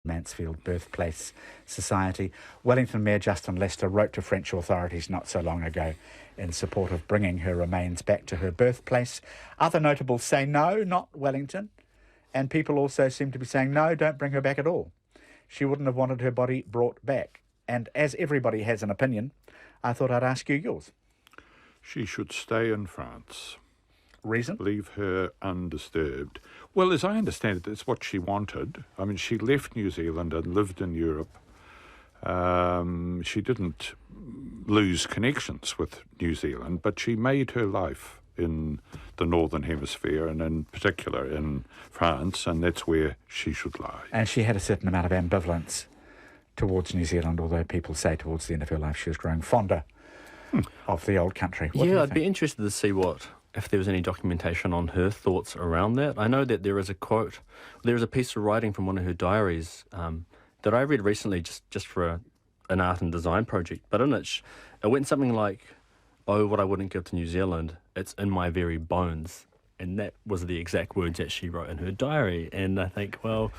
Mansfield Birthplace Society. Wellington Mayor Justin Lester wrote to French authorities not so long ago in support of bringing her remains back to her birthplace. Other notables say no, not Wellington. And people also seem to be saying, no, don't bring her back at all. She wouldn't have wanted her body brought back. And as everybody has an opinion, I thought I'd ask you yours. She should stay in France. Reason? Leave her undisturbed. Well, as I understand it, that's what she wanted. I mean, she left New Zealand and lived in Europe. She didn't lose connections with New Zealand, but she made her life in the Northern Hemisphere and in particular in France, and that's where she should lie. And she had a certain amount of ambivalence towards New Zealand, although people say towards the end of her life she was growing fonder of the old country. What do you I'd think? be interested to see if there was any documentation on her thoughts around that. I know that there is a quote, there is a piece of writing from one of her diaries that I read recently just for an art and design project, but in it went something like, "Oh, what I wouldn't give to New Zealand, it's in my very bones." And that was the exact words that she wrote in her diary. And I think, well,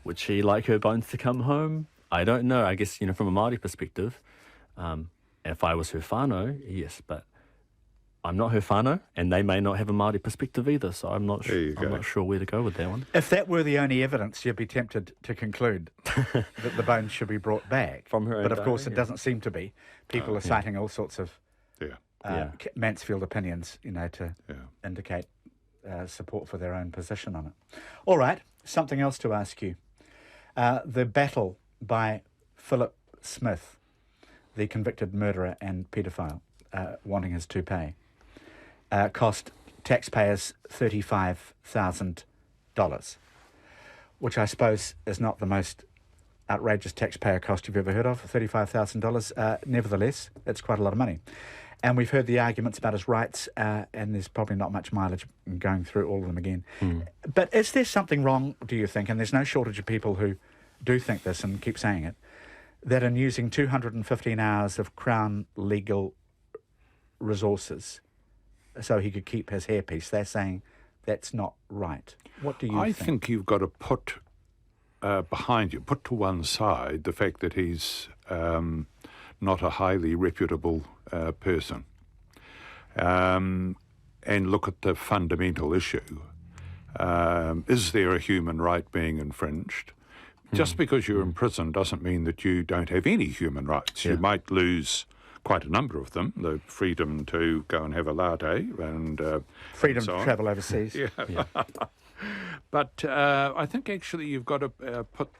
would she like her bones to come home? I don't know. I guess, from a Māori perspective, if I was her whānau, yes, but I'm not her whānau, and they may not have a Māori perspective either, so I'm not sure where to go with that one. If that were the only evidence, you'd be tempted to conclude that the bones should be brought back. From her own But of course, diary, it doesn't seem to be. People are citing all sorts of Mansfield opinions, to indicate support for their own position on it. All right, something else to ask you. The battle by Philip Smith, the convicted murderer and paedophile, wanting his toupee, cost taxpayers $35,000, which I suppose is not the most outrageous taxpayer cost you've ever heard of, $35,000. Nevertheless, it's quite a lot of money. And we've heard the arguments about his rights, and there's probably not much mileage in going through all of them again. But is there something wrong, do you think, and there's no shortage of people who do think this and keep saying it, that in using 215 hours of Crown legal resources so he could keep his hairpiece, they're saying that's not right. What do you think? I think you've got to put behind you, put to one side the fact that he's not a highly reputable person, and look at the fundamental issue. Is there a human right being infringed? Just because you're in prison doesn't mean that you don't have any human rights. You might lose quite a number of them, the freedom to go and have a latte and freedom and so to on. travel overseas. But I think actually you've got to put,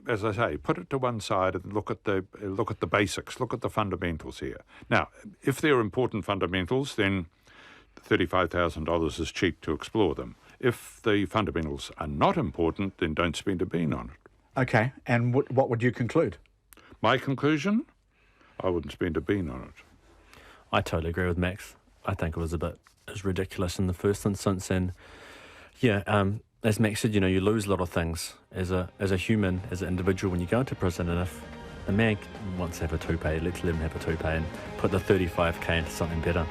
as I say, put it to one side and look at the basics, look at the fundamentals here. Now, if they're important fundamentals, then $35,000 is cheap to explore them. If the fundamentals are not important, then don't spend a bean on it. Okay, and what would you conclude? My conclusion? I wouldn't spend a bean on it. I totally agree with Max. I think it was ridiculous in the first instance, and as Max said, you lose a lot of things as a human, as an individual when you go into prison, and if a man wants to have a toupee, let's let him have a toupee and put the $35,000 into something better.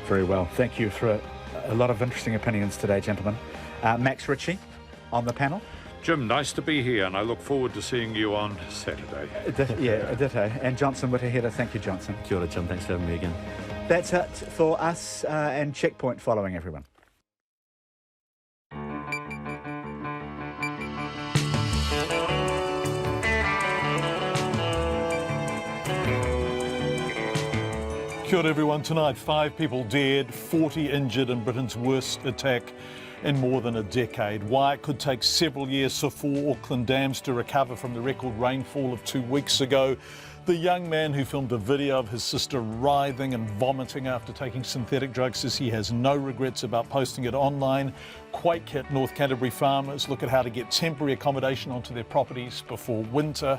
Very well. Thank you for a lot of interesting opinions today, gentlemen. Max Ritchie on the panel. Jim, nice to be here, and I look forward to seeing you on Saturday. Ditto. And Johnson Whitaheda. Thank you, Johnson. Kia ora, Jim. Thanks for having me again. That's it for us and Checkpoint following, everyone. Kia ora everyone. Tonight, 5 people dead, 40 injured in Britain's worst attack in more than a decade. Why it could take several years for 4 Auckland dams to recover from the record rainfall of 2 weeks ago. The young man who filmed a video of his sister writhing and vomiting after taking synthetic drugs says he has no regrets about posting it online. Quake hit North Canterbury farmers look at how to get temporary accommodation onto their properties before winter.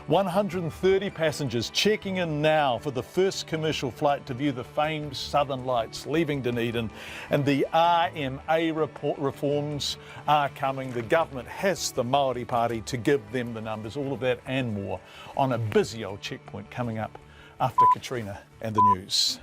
130 passengers checking in now for the first commercial flight to view the famed Southern Lights leaving Dunedin. And the RMA reforms are coming. The government has the Māori Party to give them the numbers. All of that and more on a busy old Checkpoint coming up after Katrina and the news.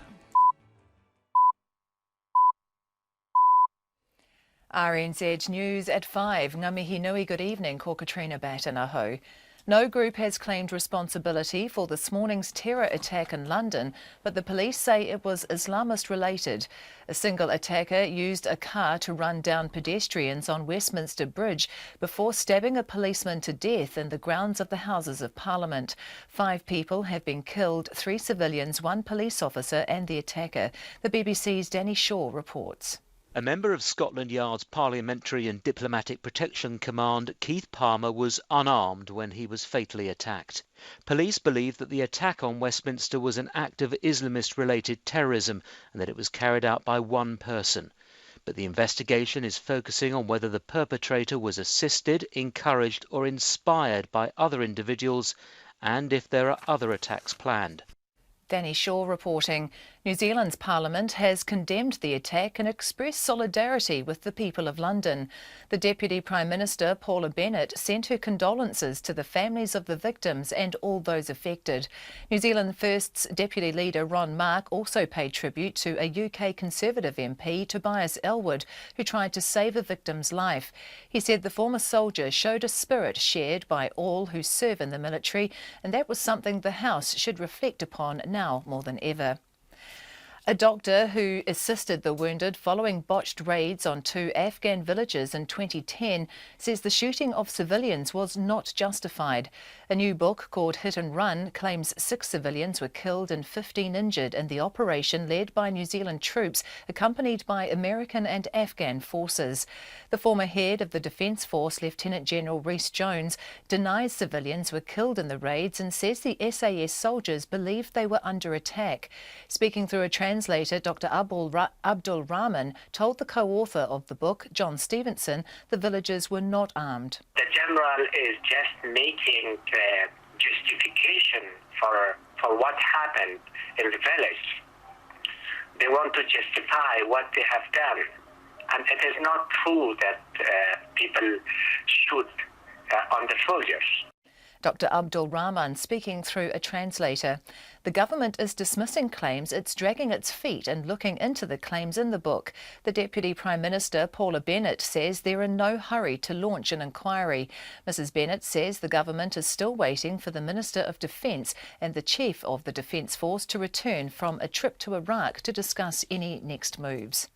RNZ News at 5. Ngā mihi nui, good evening, ko Katrina Batanaho. No group has claimed responsibility for this morning's terror attack in London, but the police say it was Islamist related. A single attacker used a car to run down pedestrians on Westminster Bridge before stabbing a policeman to death in the grounds of the Houses of Parliament. 5 people have been killed, 3 civilians, 1 police officer and the attacker. The BBC's Danny Shaw reports. A member of Scotland Yard's Parliamentary and Diplomatic Protection Command, Keith Palmer, was unarmed when he was fatally attacked. Police believe that the attack on Westminster was an act of Islamist-related terrorism and that it was carried out by one person. But the investigation is focusing on whether the perpetrator was assisted, encouraged or inspired by other individuals and if there are other attacks planned. Danny Shaw reporting. New Zealand's Parliament has condemned the attack and expressed solidarity with the people of London. The Deputy Prime Minister, Paula Bennett, sent her condolences to the families of the victims and all those affected. New Zealand First's Deputy Leader Ron Mark also paid tribute to a UK Conservative MP, Tobias Elwood, who tried to save a victim's life. He said the former soldier showed a spirit shared by all who serve in the military, and that was something the House should reflect upon now more than ever. A doctor who assisted the wounded following botched raids on 2 Afghan villages in 2010 says the shooting of civilians was not justified. A new book called Hit and Run claims 6 civilians were killed and 15 injured in the operation led by New Zealand troops accompanied by American and Afghan forces. The former head of the Defence Force, Lieutenant General Rhys Jones, denies civilians were killed in the raids and says the SAS soldiers believed they were under attack. Speaking through a translator, Dr. Abdul Rahman told the co-author of the book, John Stevenson, the villagers were not armed. The general is just making the justification for what happened in the village. They want to justify what they have done. And it is not true that people shoot on the soldiers. Dr. Abdul Rahman speaking through a translator. The government is dismissing claims it's dragging its feet and looking into the claims in the book. The Deputy Prime Minister, Paula Bennett, says they're in no hurry to launch an inquiry. Mrs Bennett says the government is still waiting for the Minister of Defence and the Chief of the Defence Force to return from a trip to Iraq to discuss any next moves.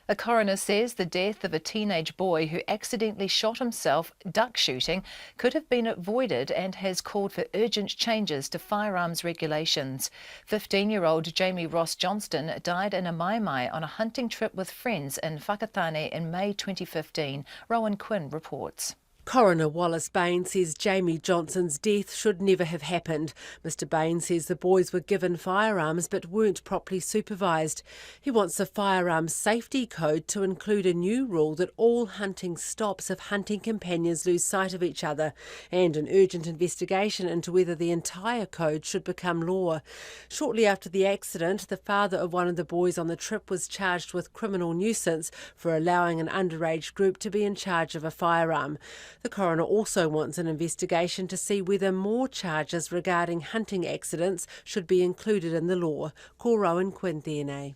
A coroner says the death of a teenage boy who accidentally shot himself duck shooting could have been avoided and has called for urgent changes to firearms regulations. 15-year-old Jamie Ross Johnston died in a mai on a hunting trip with friends in Whakatane in May 2015. Rowan Quinn reports. Coroner Wallace Bain says Jamie Johnson's death should never have happened. Mr Bain says the boys were given firearms but weren't properly supervised. He wants the Firearms Safety Code to include a new rule that all hunting stops if hunting companions lose sight of each other, and an urgent investigation into whether the entire code should become law. Shortly after the accident, the father of one of the boys on the trip was charged with criminal nuisance for allowing an underage group to be in charge of a firearm. The coroner also wants an investigation to see whether more charges regarding hunting accidents should be included in the law. Ko Rowan Quinn tēnei.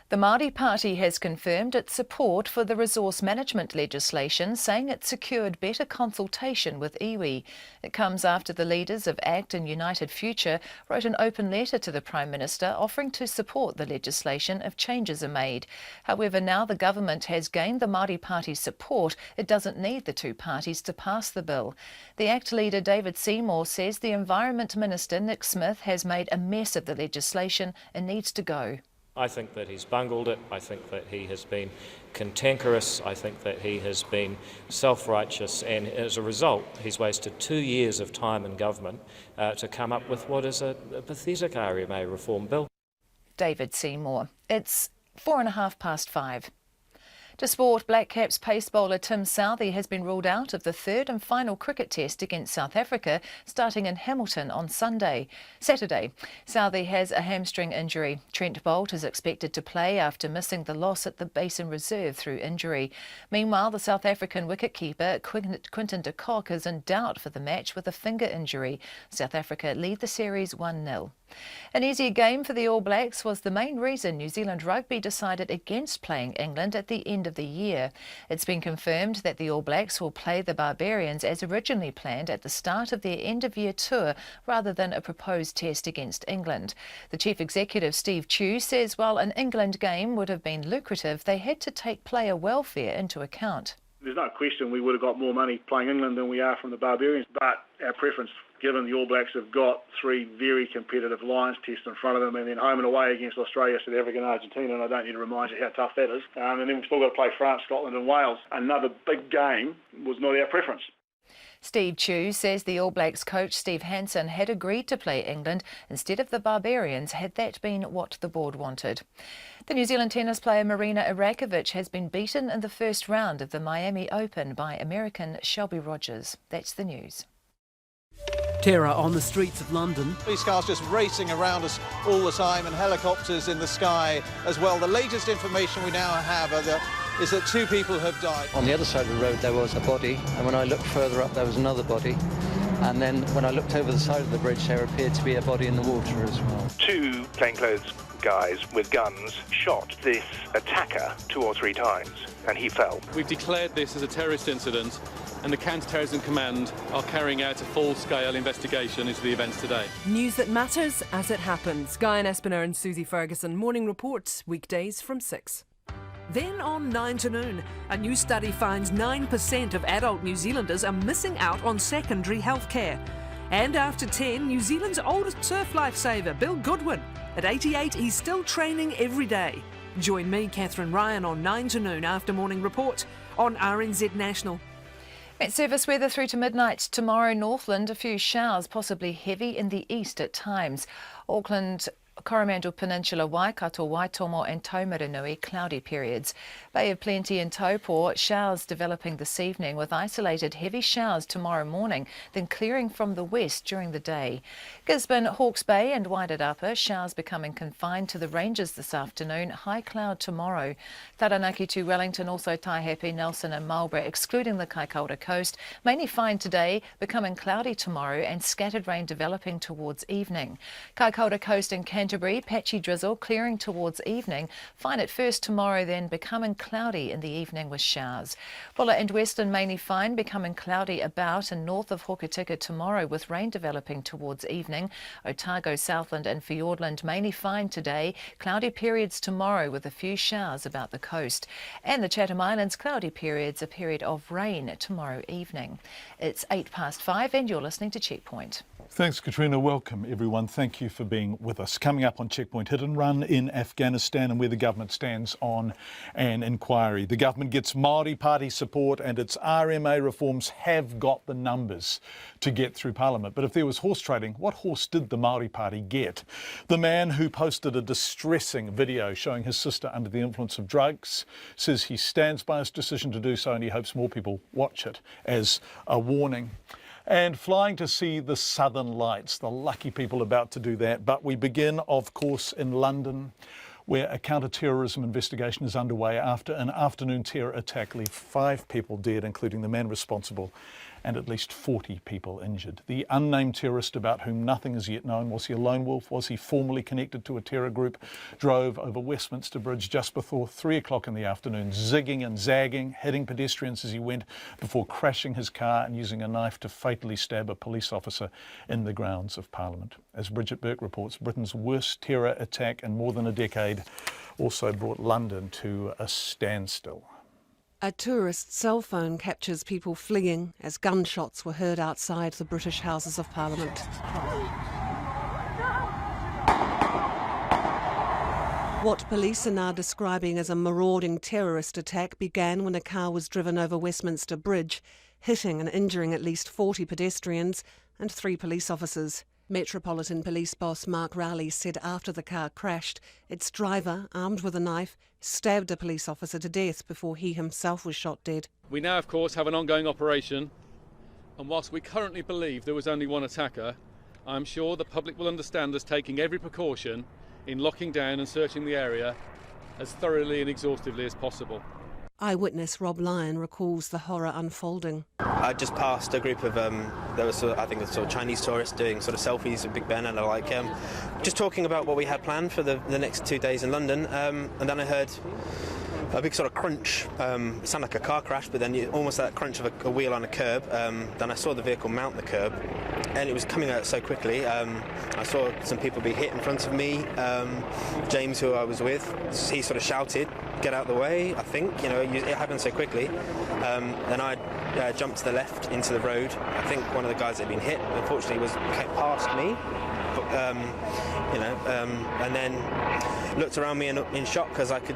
The Māori Party has confirmed its support for the resource management legislation, saying it secured better consultation with iwi. It comes after the leaders of ACT and United Future wrote an open letter to the Prime Minister offering to support the legislation if changes are made. However, now the government has gained the Māori Party's support, it doesn't need the 2 parties to pass the bill. The ACT leader David Seymour says the Environment Minister Nick Smith has made a mess of the legislation and needs to go. I think that he's bungled it. I think that he has been cantankerous. I think that he has been self-righteous, and as a result he's wasted 2 years of time in government to come up with what is a pathetic RMA reform bill. David Seymour. It's 5:04. To sport, Black Caps pace bowler Tim Southee has been ruled out of the 3rd and final cricket test against South Africa, starting in Hamilton on Saturday. Southee has a hamstring injury. Trent Boult is expected to play after missing the loss at the Basin Reserve through injury. Meanwhile, the South African wicketkeeper Quinton de Kock is in doubt for the match with a finger injury. South Africa lead the series 1-0. An easier game for the All Blacks was the main reason New Zealand Rugby decided against playing England at the end of the year. It's been confirmed that the All Blacks will play the Barbarians as originally planned at the start of their end-of-year tour rather than a proposed test against England. The Chief Executive, Steve Tew, says while an England game would have been lucrative, they had to take player welfare into account. There's no question we would have got more money playing England than we are from the Barbarians, but our preference, given the All Blacks have got 3 very competitive Lions tests in front of them and then home and away against Australia, South Africa and Argentina, and I don't need to remind you how tough that is. And then we've still got to play France, Scotland and Wales. Another big game was not our preference. Steve Tew says the All Blacks coach Steve Hansen had agreed to play England instead of the Barbarians had that been what the board wanted. The New Zealand tennis player Marina Irakovic has been beaten in the first round of the Miami Open by American Shelby Rogers. That's the news. Terror on the streets of London. Police cars just racing around us all the time and helicopters in the sky as well. The latest information we now have is that 2 people have died. On the other side of the road there was a body, and when I looked further up there was another body, and then when I looked over the side of the bridge there appeared to be a body in the water as well. 2 plainclothes guys with guns shot this attacker 2 or 3 times and he fell. We've declared this as a terrorist incident and the Counter-Terrorism Command are carrying out a full-scale investigation into the events today. News that matters as it happens. Guy and Espiner and Susie Ferguson. Morning Report, weekdays from 6. Then on 9 to noon, a new study finds 9% of adult New Zealanders are missing out on secondary health care. And after 10, New Zealand's oldest surf lifesaver, Bill Goodwin. At 88, he's still training every day. Join me, Catherine Ryan, on 9 to noon after Morning Report on RNZ National. Met service weather through to midnight tomorrow. Northland, a few showers, possibly heavy in the east at times. Auckland, Coromandel Peninsula, Waikato, Waitomo and Taumarunui, cloudy periods. Bay of Plenty and Taupō, showers developing this evening with isolated heavy showers tomorrow morning, then clearing from the west during the day. Gisborne, Hawke's Bay and Wairarapa, showers becoming confined to the ranges this afternoon, high cloud tomorrow. Taranaki to Wellington, also Taihape, Nelson and Marlborough, excluding the Kaikōura coast, mainly fine today, becoming cloudy tomorrow and scattered rain developing towards evening. Kaikōura coast and Canterbury, patchy drizzle clearing towards evening. Fine at first tomorrow, then becoming cloudy in the evening with showers. Bulla and Western mainly fine, becoming cloudy about and north of Hokitika tomorrow with rain developing towards evening. Otago, Southland and Fiordland mainly fine today. Cloudy periods tomorrow with a few showers about the coast. And the Chatham Islands, cloudy periods, a period of rain tomorrow evening. It's 5:08 and you're listening to Checkpoint. Thanks, Katrina. Welcome, everyone. Thank you for being with us. Coming up on Checkpoint, hit and run in Afghanistan and where the government stands on an inquiry. The government gets Māori Party support and its RMA reforms have got the numbers to get through Parliament. But if there was horse trading, what horse did the Māori Party get? The man who posted a distressing video showing his sister under the influence of drugs says he stands by his decision to do so and he hopes more people watch it as a warning. And flying to see the Southern Lights, the lucky people about to do that. But we begin, of course, in London, where a counter-terrorism investigation is underway after an afternoon terror attack left 5 people dead, including the man responsible, and at least 40 people injured. The unnamed terrorist, about whom nothing is yet known, was he a lone wolf? Was he formally connected to a terror group? Drove over Westminster Bridge just before 3 o'clock in the afternoon, zigging and zagging, hitting pedestrians as he went before crashing his car and using a knife to fatally stab a police officer in the grounds of Parliament. As Bridget Burke reports, Britain's worst terror attack in more than a decade also brought London to a standstill. A tourist's cell phone captures people fleeing as gunshots were heard outside the British Houses of Parliament. What police are now describing as a marauding terrorist attack began when a car was driven over Westminster Bridge, hitting and injuring at least 40 pedestrians and 3 police officers. Metropolitan Police boss Mark Rowley said after the car crashed, its driver, armed with a knife, stabbed a police officer to death before he himself was shot dead. We now, of course, have an ongoing operation, and whilst we currently believe there was only one attacker, I'm sure the public will understand us taking every precaution in locking down and searching the area as thoroughly and exhaustively as possible. Eyewitness Rob Lyon recalls the horror unfolding. I just passed a group of, there was I think sort of Chinese tourists doing sort of selfies with Big Ben, and just talking about what we had planned for the next 2 days in London, and then I heard a big sort of crunch. It sounded like a car crash, but then almost that crunch of a wheel on a curb. Then I saw the vehicle mount the curb, and it was coming out so quickly. I saw some people be hit in front of me. James, who I was with, he sort of shouted, "Get out of the way!" I think, it happened so quickly. Then I jumped to the left into the road. I think one of the guys that had been hit, unfortunately, came past me. And then looked around me in shock because I could,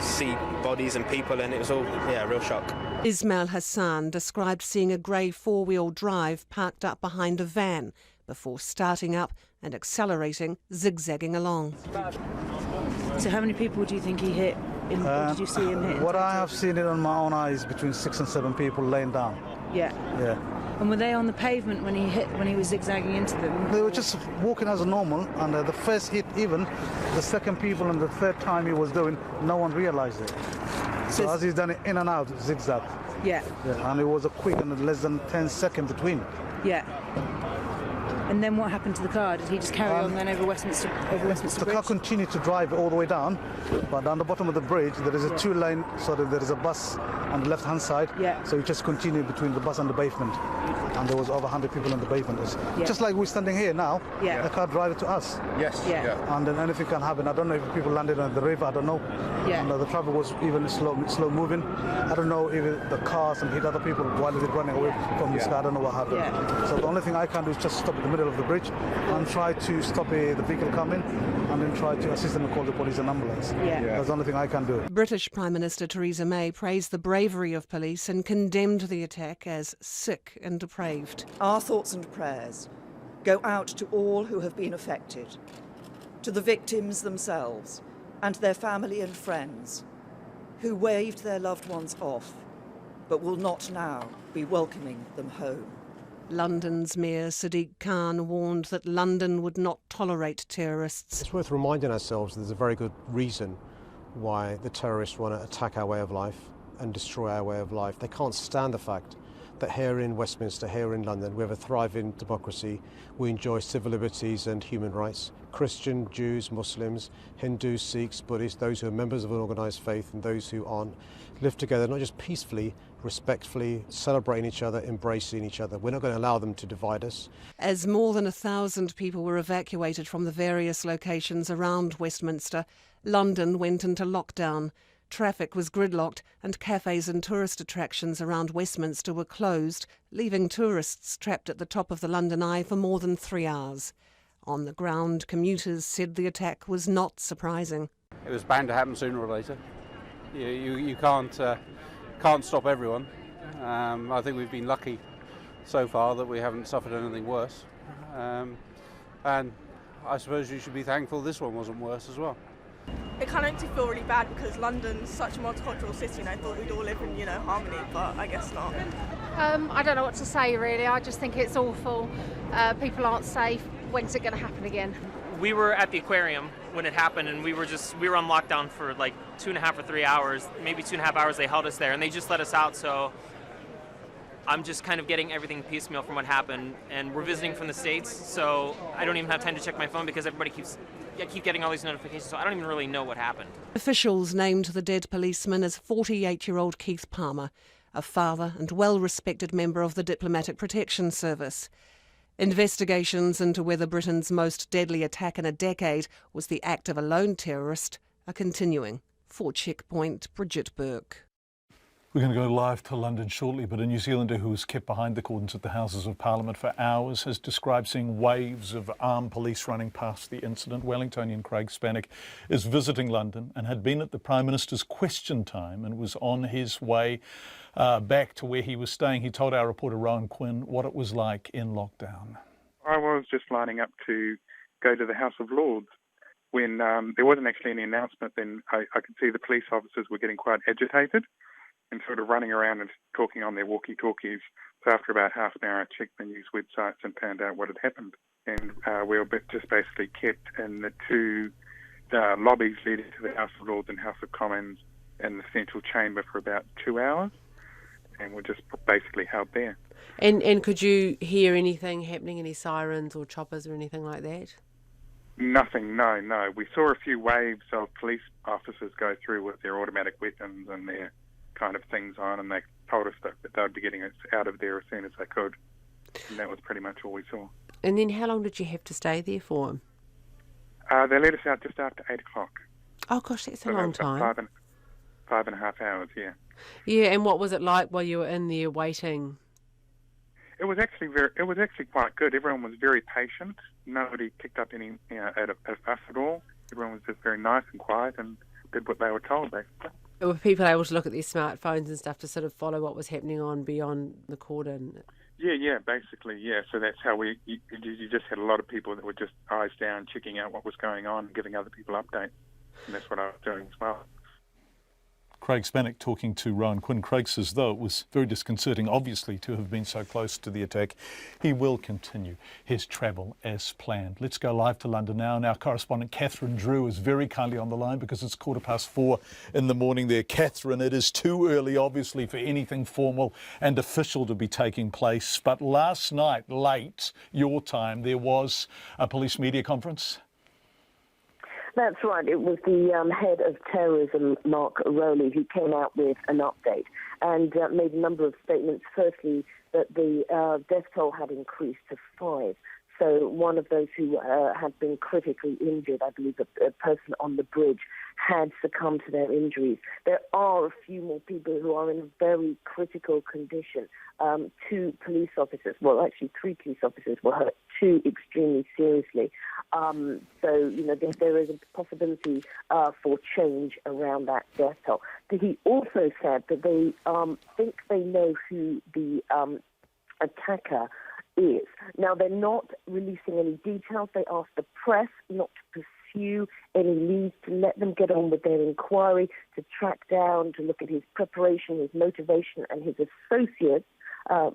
see bodies and people, and it was all, a real shock. Ismail Hassan described seeing a grey four-wheel drive parked up behind a van before starting up and accelerating, zigzagging along. So how many people do you think he hit? Or did you see him hit? What I have seen it on my own eyes, between 6 and 7 people laying down. Yeah. And were they on the pavement when he was zigzagging into them? They were just walking as normal, and the first hit, even the second people and the third time he was doing, no one realised it. So as he's done it in and out, zigzag. Yeah. And it was a quick and less than 10 seconds between. Yeah. And then what happened to the car? Did he just carry on then over Westminster Bridge? The car continued to drive all the way down, but on the bottom of the bridge there is a two-lane, so there is a bus on the left-hand side. Yeah. So it just continued between the bus and the pavement, and there was over 100 people on the pavement. Just like we're standing here now, the car drove to us. Yes. Yeah. And then anything can happen. I don't know if people landed on the river. I don't know. Yeah. And the traffic was even slow moving. I don't know if the cars and hit other people while they were running away from this car. I don't know what happened. Yeah. So the only thing I can do is just stop in the middle of the bridge and try to stop the vehicle coming, and then try to assist them and call the police and ambulance. That's the only thing I can do. British Prime Minister Theresa May praised the bravery of police and condemned the attack as sick and depraved. Our thoughts and prayers go out to all who have been affected, to the victims themselves and their family and friends who waved their loved ones off but will not now be welcoming them home. London's Mayor Sadiq Khan warned that London would not tolerate terrorists. It's worth reminding ourselves there's a very good reason why the terrorists want to attack our way of life and destroy our way of life. They can't stand the fact that here in Westminster, here in London, we have a thriving democracy. We enjoy civil liberties and human rights. Christian, Jews, Muslims, Hindus, Sikhs, Buddhists, those who are members of an organised faith and those who aren't, live together, not just peacefully, respectfully, celebrating each other, embracing each other. We're not going to allow them to divide us. As more than 1,000 people were evacuated from the various locations around Westminster, London went into lockdown. Traffic was gridlocked and cafes and tourist attractions around Westminster were closed, leaving tourists trapped at the top of the London Eye for more than 3 hours. On the ground, commuters said the attack was not surprising. It was bound to happen sooner or later. You can't stop everyone. I think we've been lucky so far that we haven't suffered anything worse. And I suppose you should be thankful this one wasn't worse as well. It kind of makes me feel really bad because London's such a multicultural city and I thought we'd all live in, harmony, but I guess not. I don't know what to say really. I just think it's awful. People aren't safe. When's it going to happen again? We were at the aquarium when it happened, and we were on lockdown for like 2.5 or 3 hours, maybe 2.5 hours. They held us there, and they just let us out. So I'm just kind of getting everything piecemeal from what happened, and we're visiting from the States, so I don't even have time to check my phone because everybody I keep getting all these notifications, so I don't even really know what happened. Officials named the dead policeman as 48-year-old Keith Palmer, a father and well-respected member of the Diplomatic Protection Service. Investigations into whether Britain's most deadly attack in a decade was the act of a lone terrorist are continuing. For Checkpoint, Bridget Burke. We're going to go live to London shortly, but a New Zealander who was kept behind the cordons at the Houses of Parliament for hours has described seeing waves of armed police running past the incident. Wellingtonian Craig Spanik is visiting London and had been at the Prime Minister's question time and was on his way back to where he was staying. He told our reporter Rowan Quinn what it was like in lockdown. I was just lining up to go to the House of Lords when there wasn't actually any announcement. Then I could see the police officers were getting quite agitated and sort of running around and talking on their walkie-talkies. So after about half an hour, I checked the news websites and found out what had happened. And we were just basically kept in the two lobbies leading to the House of Lords and House of Commons in the central chamber for about 2 hours, and were just basically held there. And could you hear anything happening, any sirens or choppers or anything like that? Nothing, no. We saw a few waves of police officers go through with their automatic weapons and their kind of things on, and they told us that they would be getting us out of there as soon as they could. And that was pretty much all we saw. And then how long did you have to stay there for? They let us out just after 8 o'clock. Oh gosh, that's a long time. 5.5 hours, yeah. Yeah, and what was it like while you were in there waiting? It was actually quite good. Everyone was very patient. Nobody kicked up any at us at all. Everyone was just very nice and quiet and did what they were told, basically. Were people able to look at their smartphones and stuff to sort of follow what was happening on beyond the cordon? Yeah, basically, yeah. So that's how you just had a lot of people that were just eyes down, checking out what was going on and giving other people updates. And that's what I was doing as well. Craig Spanik talking to Rowan Quinn. Craig says, though it was very disconcerting, obviously, to have been so close to the attack, he will continue his travel as planned. Let's go live to London now. And our correspondent Catherine Drew is very kindly on the line because it's 4:15 in the morning there. Catherine, it is too early, obviously, for anything formal and official to be taking place. But last night, late your time, there was a police media conference. That's right. It was the head of terrorism, Mark Rowley, who came out with an update and made a number of statements. Firstly, that the death toll had increased to 5. So one of those who had been critically injured, I believe a person on the bridge, had succumbed to their injuries. There are a few more people who are in a very critical condition. 2 police officers, well, actually 3 police officers were hurt, 2 extremely seriously. So, there is a possibility for change around that death toll. But he also said that they think they know who the attacker is. Now, they're not releasing any details. They asked the press not to pursue any leads, to let them get on with their inquiry, to track down, to look at his preparation, his motivation, and his associates,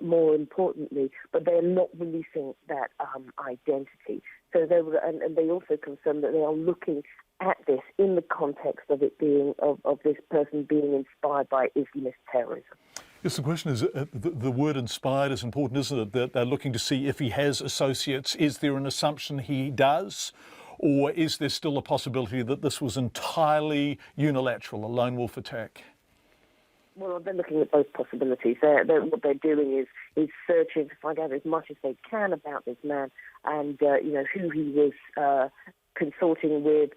more importantly, but they're not releasing that identity. So and they also confirmed that they are looking at this in the context of it being, of this person being inspired by Islamist terrorism. Yes, the question is, the word inspired is important, isn't it? That they're looking to see if he has associates. Is there an assumption he does? Or is there still a possibility that this was entirely unilateral, a lone wolf attack? Well, they're looking at both possibilities. What they're doing is searching to find out as much as they can about this man and, who he was consorting with,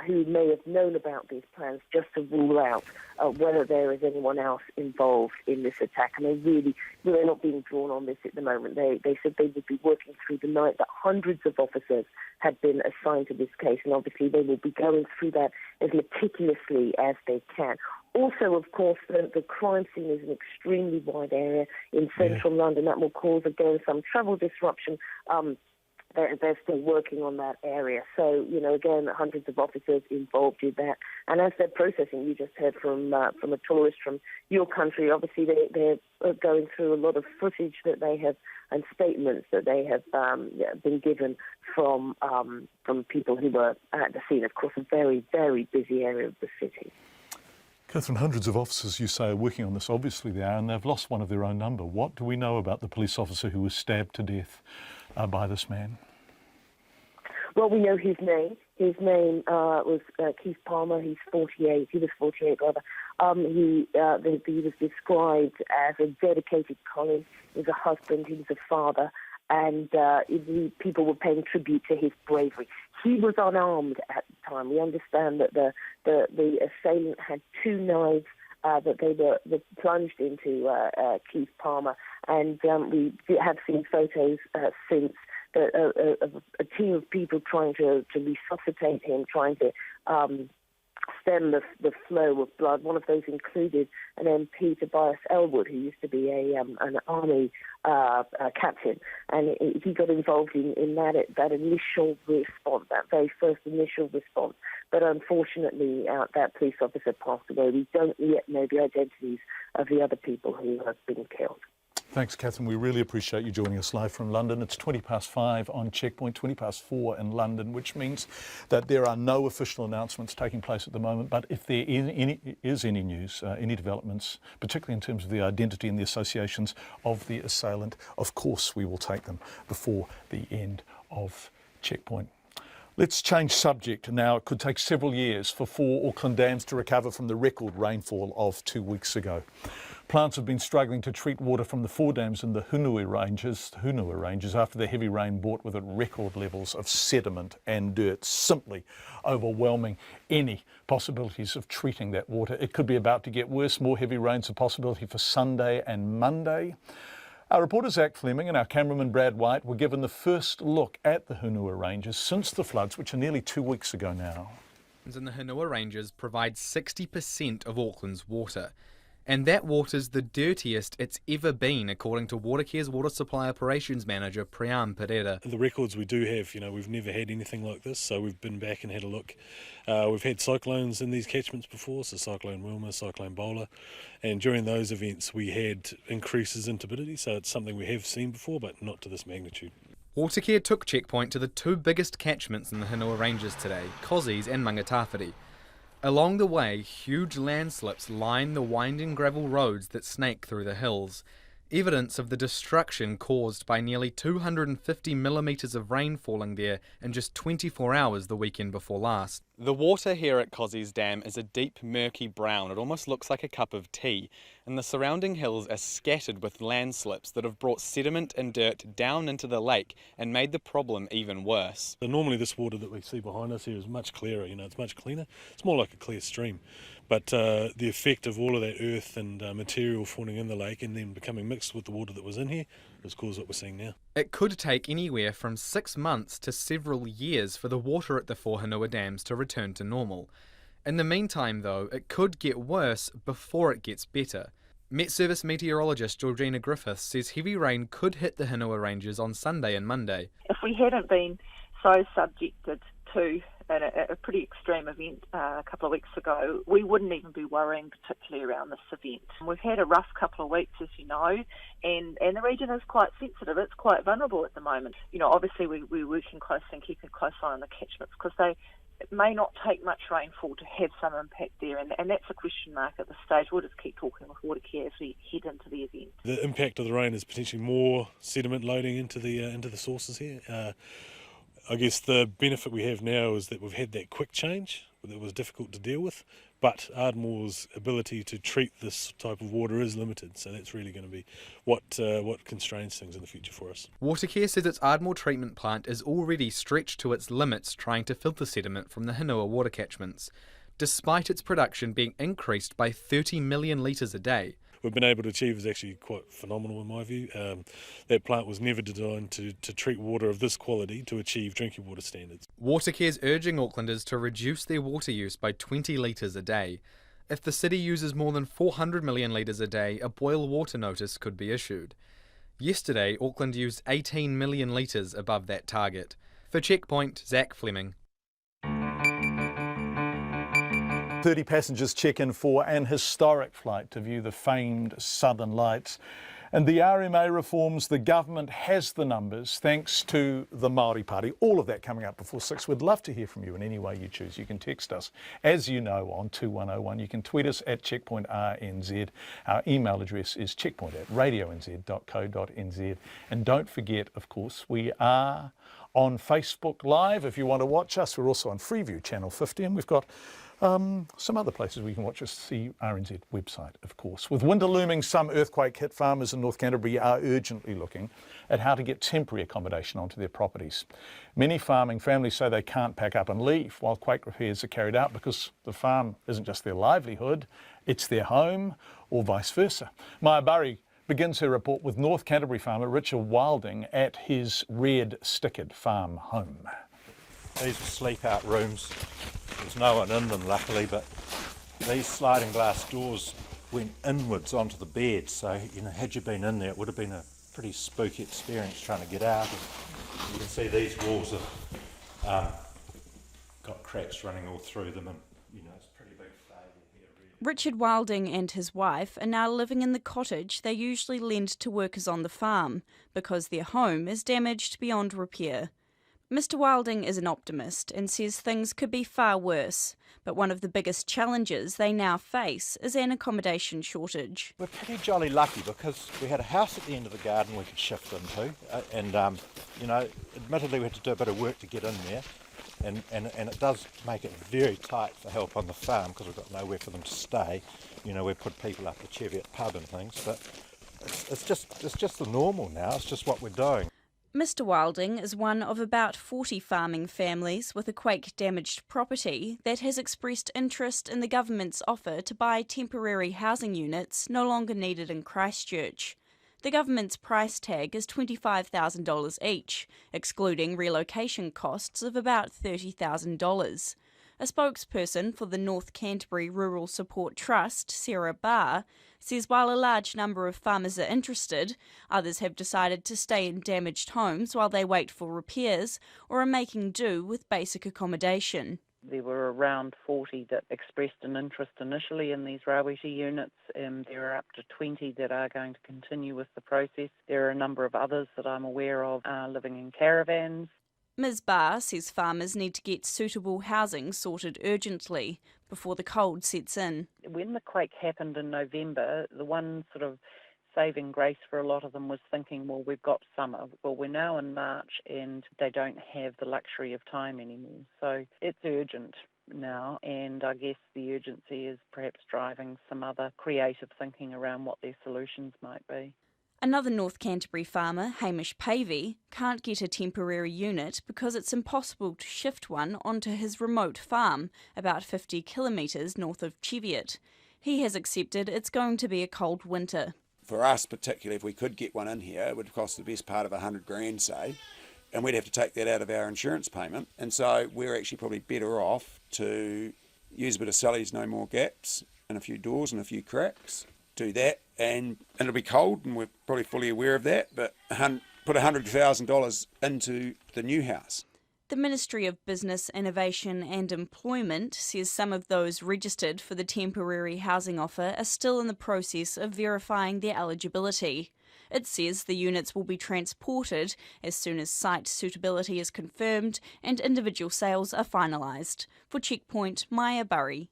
who may have known about these plans, just to rule out whether there is anyone else involved in this attack. And they're not being drawn on this at the moment. They said they would be working through the night, that hundreds of officers had been assigned to this case, and obviously they will be going through that as meticulously as they can. Also, of course, the crime scene is an extremely wide area in central London. That will cause, again, some travel disruption. They're still working on that area. So, again, hundreds of officers involved in that. And as they're processing, you just heard from a tourist from your country, obviously they're going through a lot of footage that they have and statements that they have been given from people who were at the scene. Of course, a very, very busy area of the city. Catherine, hundreds of officers, you say, are working on this. Obviously they are, and they've lost one of their own number. What do we know about the police officer who was stabbed to death by this man? Well, we know his name. His name was Keith Palmer. He's 48. He was 48, rather. He was described as a dedicated colleague. He was a husband. He was a father. And people were paying tribute to his bravery. He was unarmed at the time. We understand that the assailant had 2 knives that they were plunged into Keith Palmer. And we have seen photos since of a team of people trying to resuscitate him, trying to stem the flow of blood. One of those included an MP, Tobias Elwood, who used to be an army captain, and he got involved in that initial response, that very first initial response. But unfortunately, that police officer passed away. We don't yet know the identities of the other people who have been killed. Thanks, Catherine. We really appreciate you joining us live from London. It's 5:20 on Checkpoint, 4:20 in London, which means that there are no official announcements taking place at the moment. But if there is any news, any developments, particularly in terms of the identity and the associations of the assailant, of course we will take them before the end of Checkpoint. Let's change subject now. It could take several years for 4 Auckland dams to recover from the record rainfall of 2 weeks ago. Plants have been struggling to treat water from the 4 dams in the Hunua Ranges after the heavy rain brought with it record levels of sediment and dirt, simply overwhelming any possibilities of treating that water. It could be about to get worse. More heavy rains a possibility for Sunday and Monday. Our reporter Zach Fleming and our cameraman Brad White were given the first look at the Hunua Ranges since the floods, which are nearly 2 weeks ago now. In the Hunua Ranges provide 60% of Auckland's water. And that water's the dirtiest it's ever been, according to Watercare's Water Supply Operations Manager, Priam Pereira. The records we do have, we've never had anything like this, so we've been back and had a look. We've had cyclones in these catchments before, so Cyclone Wilma, Cyclone Bowler, and during those events we had increases in turbidity, so it's something we have seen before, but not to this magnitude. Watercare took Checkpoint to the 2 biggest catchments in the Hunua Ranges today, Cozzies and Mangatawhiri. Along the way, huge landslips line the winding gravel roads that snake through the hills, evidence of the destruction caused by nearly 250 millimetres of rain falling there in just 24 hours the weekend before last. The water here at Cozzies Dam is a deep, murky brown. It almost looks like a cup of tea, and the surrounding hills are scattered with landslips that have brought sediment and dirt down into the lake and made the problem even worse. Normally this water that we see behind us here is much clearer, it's much cleaner. It's more like a clear stream. But the effect of all of that earth and material falling in the lake and then becoming mixed with the water that was in here has caused what we're seeing now. It could take anywhere from 6 months to several years for the water at the 4 Hunua dams to return to normal. In the meantime, though, it could get worse before it gets better. Met Service meteorologist Georgina Griffiths says heavy rain could hit the Hunua Ranges on Sunday and Monday. If we hadn't been so subjected to a pretty extreme event a couple of weeks ago, we wouldn't even be worrying particularly around this event. We've had a rough couple of weeks, as you know, and the region is quite sensitive. It's quite vulnerable at the moment. Obviously we're working closely and keeping a close eye on the catchments because it may not take much rainfall to have some impact there, and that's a question mark at this stage. We'll just keep talking with Watercare as we head into the event. The impact of the rain is potentially more sediment loading into the sources here. I guess the benefit we have now is that we've had that quick change that was difficult to deal with, but Ardmore's ability to treat this type of water is limited, so that's really going to be what constrains things in the future for us. Watercare says its Ardmore treatment plant is already stretched to its limits trying to filter sediment from the Hunua water catchments, despite its production being increased by 30 million litres a day. We've been able to achieve is actually quite phenomenal in my view. That plant was never designed to treat water of this quality to achieve drinking water standards. Watercare's urging Aucklanders to reduce their water use by 20 litres a day. If the city uses more than 400 million litres a day, a boil water notice could be issued. Yesterday, Auckland used 18 million litres above that target. For Checkpoint, Zach Fleming. 30 passengers check in for an historic flight to view the famed Southern Lights. And the RMA reforms, the government has the numbers thanks to the Māori Party. All of that coming up before 6. We'd love to hear from you in any way you choose. You can text us, as you know, on 2101. You can tweet us at checkpointrnz. Our email address is checkpoint@radionz.co.nz. And don't forget, of course, we are on Facebook Live. If you want to watch us, we're also on Freeview Channel 50, and we've got some other places where you can watch us, the RNZ website, of course. With winter looming, some earthquake-hit farmers in North Canterbury are urgently looking at how to get temporary accommodation onto their properties. Many farming families say they can't pack up and leave while quake repairs are carried out because the farm isn't just their livelihood, it's their home, or vice versa. Maya Burry begins her report with North Canterbury farmer Richard Wilding at his Red Stickard farm home. These are sleep-out rooms. There's no one in them, luckily, but these sliding glass doors went inwards onto the bed, so had you been in there, it would have been a pretty spooky experience trying to get out. And you can see these walls have got cracks running all through them, and it's a pretty big failure here, really. Richard Wilding and his wife are now living in the cottage they usually lend to workers on the farm because their home is damaged beyond repair. Mr Wilding is an optimist and says things could be far worse, but one of the biggest challenges they now face is an accommodation shortage. We're pretty jolly lucky because we had a house at the end of the garden we could shift into, and admittedly we had to do a bit of work to get in there. And it does make it very tight for help on the farm because we've got nowhere for them to stay. We put people up the Cheviot pub and things, but it's just the normal now. It's just what we're doing. Mr Wilding is one of about 40 farming families with a quake-damaged property that has expressed interest in the government's offer to buy temporary housing units no longer needed in Christchurch. The government's price tag is $25,000 each, excluding relocation costs of about $30,000. A spokesperson for the North Canterbury Rural Support Trust, Sarah Barr, says while a large number of farmers are interested, others have decided to stay in damaged homes while they wait for repairs or are making do with basic accommodation. There were around 40 that expressed an interest initially in these rawiri units. There are up to 20 that are going to continue with the process. There are a number of others that I'm aware of living in caravans. Ms Barr says farmers need to get suitable housing sorted urgently before the cold sets in. When the quake happened in November, the one sort of saving grace for a lot of them was thinking, well, we've got summer. Well, we're now in March and they don't have the luxury of time anymore. So it's urgent now, and I guess the urgency is perhaps driving some other creative thinking around what their solutions might be. Another North Canterbury farmer, Hamish Pavey, can't get a temporary unit because it's impossible to shift one onto his remote farm, about 50 kilometres north of Cheviot. He has accepted it's going to be a cold winter. For us particularly, if we could get one in here, it would cost the best part of $100,000, say, and we'd have to take that out of our insurance payment. And so we're actually probably better off to use a bit of Sally's No More Gaps and a few doors and a few cracks, do that, and it'll be cold, and we're probably fully aware of that, but put $100,000 into the new house. The Ministry of Business, Innovation and Employment says some of those registered for the temporary housing offer are still in the process of verifying their eligibility. It says the units will be transported as soon as site suitability is confirmed and individual sales are finalised. For Checkpoint, Maya Burry.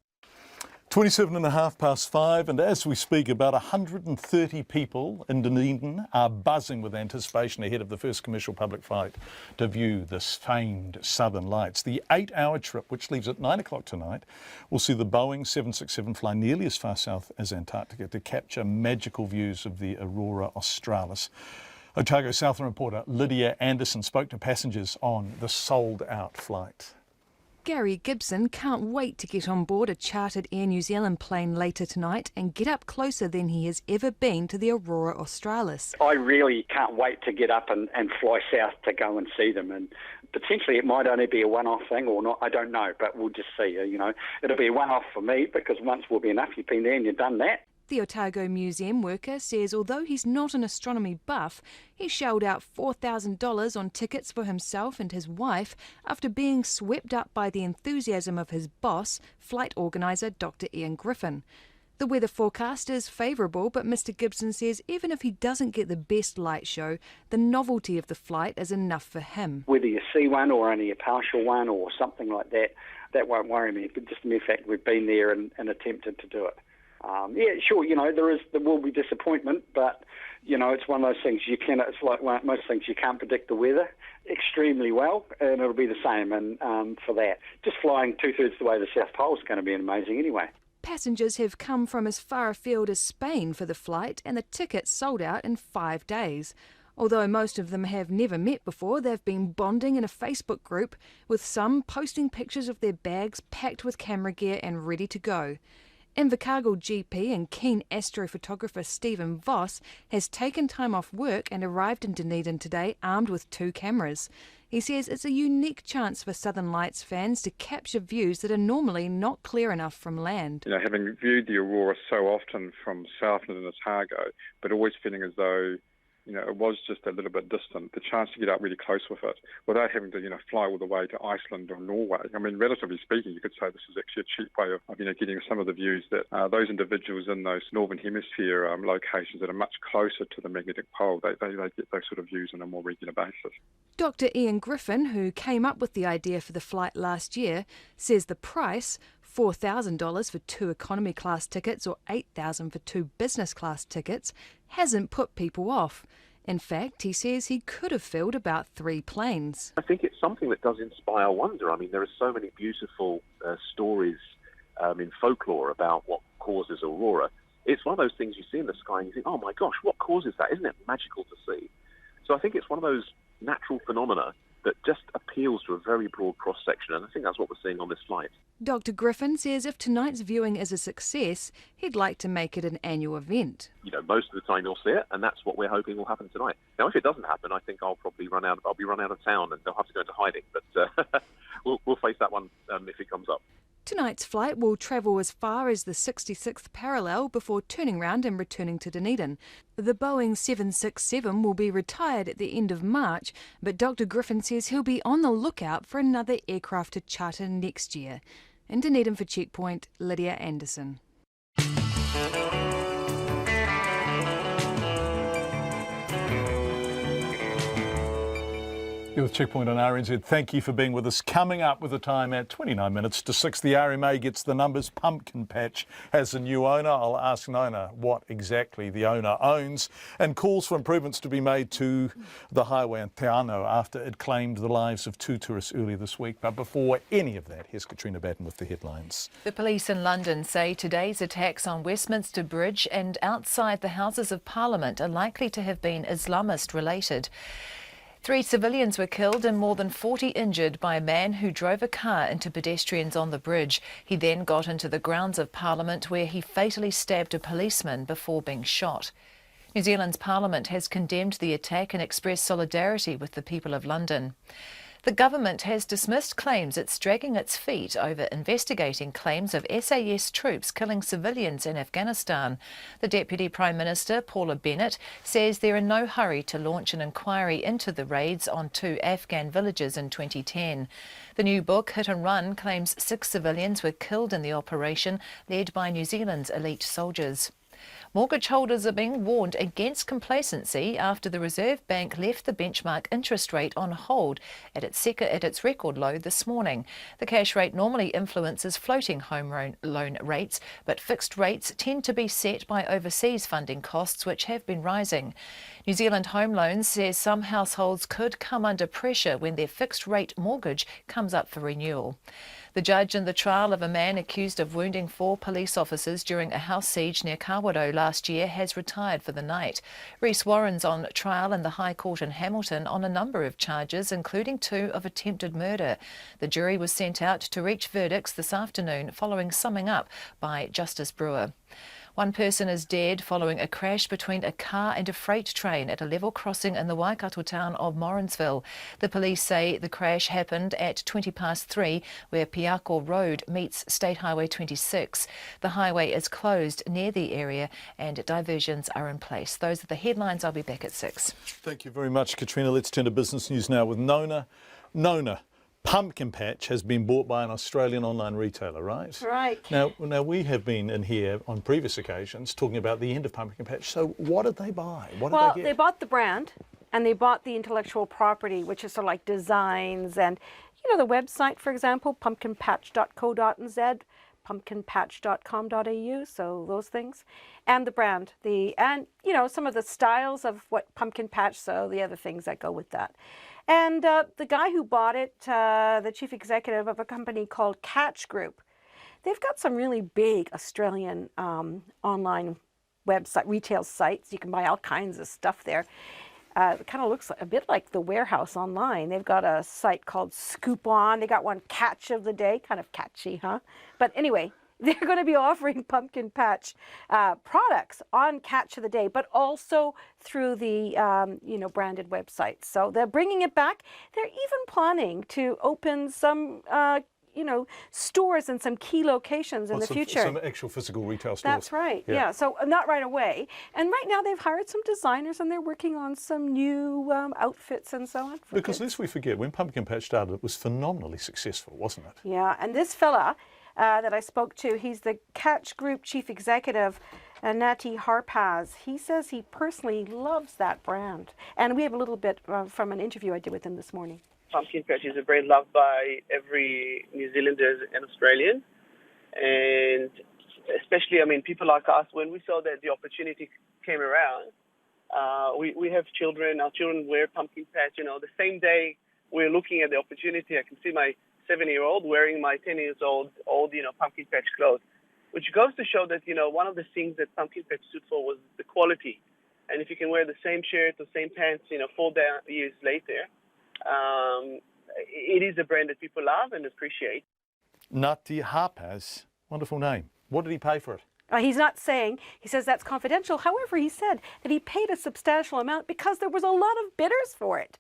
5:27, and as we speak, about 130 people in Dunedin are buzzing with anticipation ahead of the first commercial public flight to view the famed Southern Lights. The 8-hour trip, which leaves at 9 o'clock tonight, will see the Boeing 767 fly nearly as far south as Antarctica to capture magical views of the Aurora Australis. Otago Southern reporter Lydia Anderson spoke to passengers on the sold-out flight. Gary Gibson can't wait to get on board a chartered Air New Zealand plane later tonight and get up closer than he has ever been to the Aurora Australis. I really can't wait to get up and fly south to go and see them, and potentially it might only be a one-off thing or not, I don't know, but we'll just see. It'll be a one-off for me because once will be enough. You've been there and you've done that. The Otago Museum worker says although he's not an astronomy buff, he shelled out $4,000 on tickets for himself and his wife after being swept up by the enthusiasm of his boss, flight organiser Dr. Ian Griffin. The weather forecast is favourable, but Mr. Gibson says even if he doesn't get the best light show, the novelty of the flight is enough for him. Whether you see one or only a partial one or something like that, that won't worry me. But just the mere fact we've been there and attempted to do it. Yeah, sure, there will be disappointment, but, it's one of those things it's like most things, you can't predict the weather extremely well, and it'll be the same, and for that. Just flying 2/3 the way to the South Pole is going to be amazing anyway. Passengers have come from as far afield as Spain for the flight, and the tickets sold out in 5 days. Although most of them have never met before, they've been bonding in a Facebook group, with some posting pictures of their bags packed with camera gear and ready to go. Invercargill GP and keen astrophotographer Stephen Voss has taken time off work and arrived in Dunedin today armed with 2 cameras. He says it's a unique chance for Southern Lights fans to capture views that are normally not clear enough from land. Having viewed the Aurora so often from Southland and Otago, but always feeling as though it was just a little bit distant. The chance to get up really close with it without having to, fly all the way to Iceland or Norway. I mean, relatively speaking, you could say this is actually a cheap way of getting some of the views that those individuals in those Northern Hemisphere locations that are much closer to the magnetic pole, they get those sort of views on a more regular basis. Dr. Ian Griffin, who came up with the idea for the flight last year, says the price, $4,000 for 2 economy class tickets or $8,000 for 2 business class tickets, hasn't put people off. In fact, he says he could have filled about 3 planes. I think it's something that does inspire wonder. I mean, there are so many beautiful stories in folklore about what causes aurora. It's one of those things you see in the sky and you think, oh my gosh, what causes that? Isn't it magical to see? So I think it's one of those natural phenomena that just appeals to a very broad cross-section, and I think that's what we're seeing on this flight. Dr. Griffin says if tonight's viewing is a success, he'd like to make it an annual event. Most of the time you'll see it, and that's what we're hoping will happen tonight. Now, if it doesn't happen, I think I'll be run out of town, and they'll have to go into hiding. But we'll face that one if it comes up. Tonight's flight will travel as far as the 66th parallel before turning round and returning to Dunedin. The Boeing 767 will be retired at the end of March, but Dr. Griffin says he'll be on the lookout for another aircraft to charter next year. In Dunedin for Checkpoint, Lydia Anderson. You're with Checkpoint on RNZ. Thank you for being with us. Coming up with the time at 29 minutes to 6, the RMA gets the numbers. Pumpkin Patch has a new owner. I'll ask Nona what exactly the owner owns, and calls for improvements to be made to the highway in Te Anau after it claimed the lives of 2 tourists earlier this week. But before any of that, here's Katrina Batten with the headlines. The police in London say today's attacks on Westminster Bridge and outside the Houses of Parliament are likely to have been Islamist related. 3 civilians were killed and more than 40 injured by a man who drove a car into pedestrians on the bridge. He then got into the grounds of Parliament where he fatally stabbed a policeman before being shot. New Zealand's Parliament has condemned the attack and expressed solidarity with the people of London. The government has dismissed claims it's dragging its feet over investigating claims of SAS troops killing civilians in Afghanistan. The Deputy Prime Minister, Paula Bennett, says they're in no hurry to launch an inquiry into the raids on 2 Afghan villages in 2010. The new book, Hit and Run, claims 6 civilians were killed in the operation led by New Zealand's elite soldiers. Mortgage holders are being warned against complacency after the Reserve Bank left the benchmark interest rate on hold at its record low this morning. The cash rate normally influences floating home loan rates, but fixed rates tend to be set by overseas funding costs, which have been rising. New Zealand Home Loans says some households could come under pressure when their fixed rate mortgage comes up for renewal. The judge in the trial of a man accused of wounding 4 police officers during a house siege near Kawerau last year has retired for the night. Rhys Warren's on trial in the High Court in Hamilton on a number of charges, including 2 of attempted murder. The jury was sent out to reach verdicts this afternoon following summing up by Justice Brewer. 1 person is dead following a crash between a car and a freight train at a level crossing in the Waikato town of Morrinsville. The police say the crash happened at 3:20 where Piako Road meets State Highway 26. The highway is closed near the area and diversions are in place. Those are the headlines. I'll be back at 6. Thank you very much, Katrina. Let's turn to business news now with Nona. Nona, Pumpkin Patch has been bought by an Australian online retailer, right? Right. Now we have been in here on previous occasions talking about the end of Pumpkin Patch. So what did they buy? What did they get? They bought the brand and they bought the intellectual property, which is sort of like designs and, the website, for example, pumpkinpatch.co.nz, pumpkinpatch.com.au, so those things, and the brand, some of the styles of what Pumpkin Patch, so the other things that go with that. And the guy who bought it, the chief executive of a company called Catch Group, they've got some really big Australian online website, retail sites. You can buy all kinds of stuff there. It kind of looks a bit like the Warehouse online. They've got a site called Scoop On. They got one Catch of the Day, kind of catchy, huh? But anyway, they're going to be offering Pumpkin Patch products on Catch of the Day, but also through the branded websites. So they're bringing it back. They're even planning to open some stores in some key locations in the future. Some actual physical retail stores. That's right, yeah. So not right away. And right now they've hired some designers and they're working on some new outfits and so on. Because lest we forget, when Pumpkin Patch started, it was phenomenally successful, wasn't it? Yeah, and this fella that I spoke to, he's the Catch Group Chief Executive, Nati Harpaz. He says he personally loves that brand. And we have a little bit from an interview I did with him this morning. Pumpkin Patch is a brand loved by every New Zealander and Australian. And especially, people like us, when we saw that the opportunity came around, we have children. Our children wear Pumpkin Patch. The same day we're looking at the opportunity, I can see my 7-year-old wearing my 10-year-old Pumpkin Patch clothes, which goes to show that, one of the things that Pumpkin Patch stood for was the quality. And if you can wear the same shirt or same pants, 4 years later, it is a brand that people love and appreciate. Nati Harpaz, wonderful name. What did he pay for it? He's not saying, he says that's confidential. However, he said that he paid a substantial amount because there was a lot of bidders for it.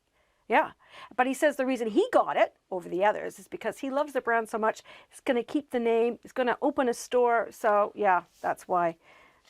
Yeah, but he says the reason he got it over the others is because he loves the brand so much. He's going to keep the name. He's going to open a store. So, yeah, that's why.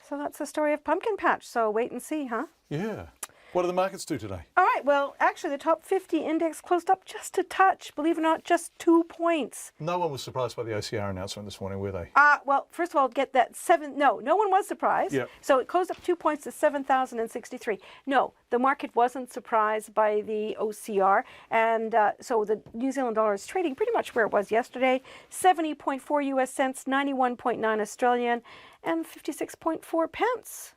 So that's the story of Pumpkin Patch. So wait and see, huh? Yeah. What do the markets do today? All right, well, actually, the top 50 index closed up just a touch. Believe it or not, just 2 points. No one was surprised by the OCR announcement this morning, were they? Well, first of all, get that no one was surprised. Yep. So it closed up 2 points to 7,063. No, the market wasn't surprised by the OCR. And so the New Zealand dollar is trading pretty much where it was yesterday, 70.4 US cents, 91.9 Australian, and 56.4 pence.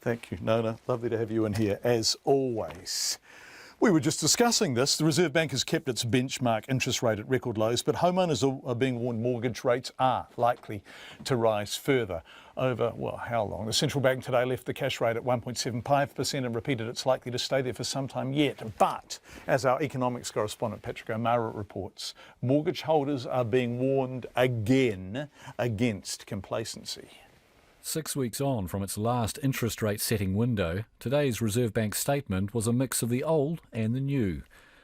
Thank you, Nona. Lovely to have you in here, as always. We were just discussing this. The Reserve Bank has kept its benchmark interest rate at record lows, but homeowners are being warned mortgage rates are likely to rise further over, well, how long? The central bank today left the cash rate at 1.75% and repeated it's likely to stay there for some time yet. But, as our economics correspondent Patrick O'Mara reports, mortgage holders are being warned again against complacency. 6 weeks on from its last interest rate setting window, today's Reserve Bank statement was a mix of the old and the new.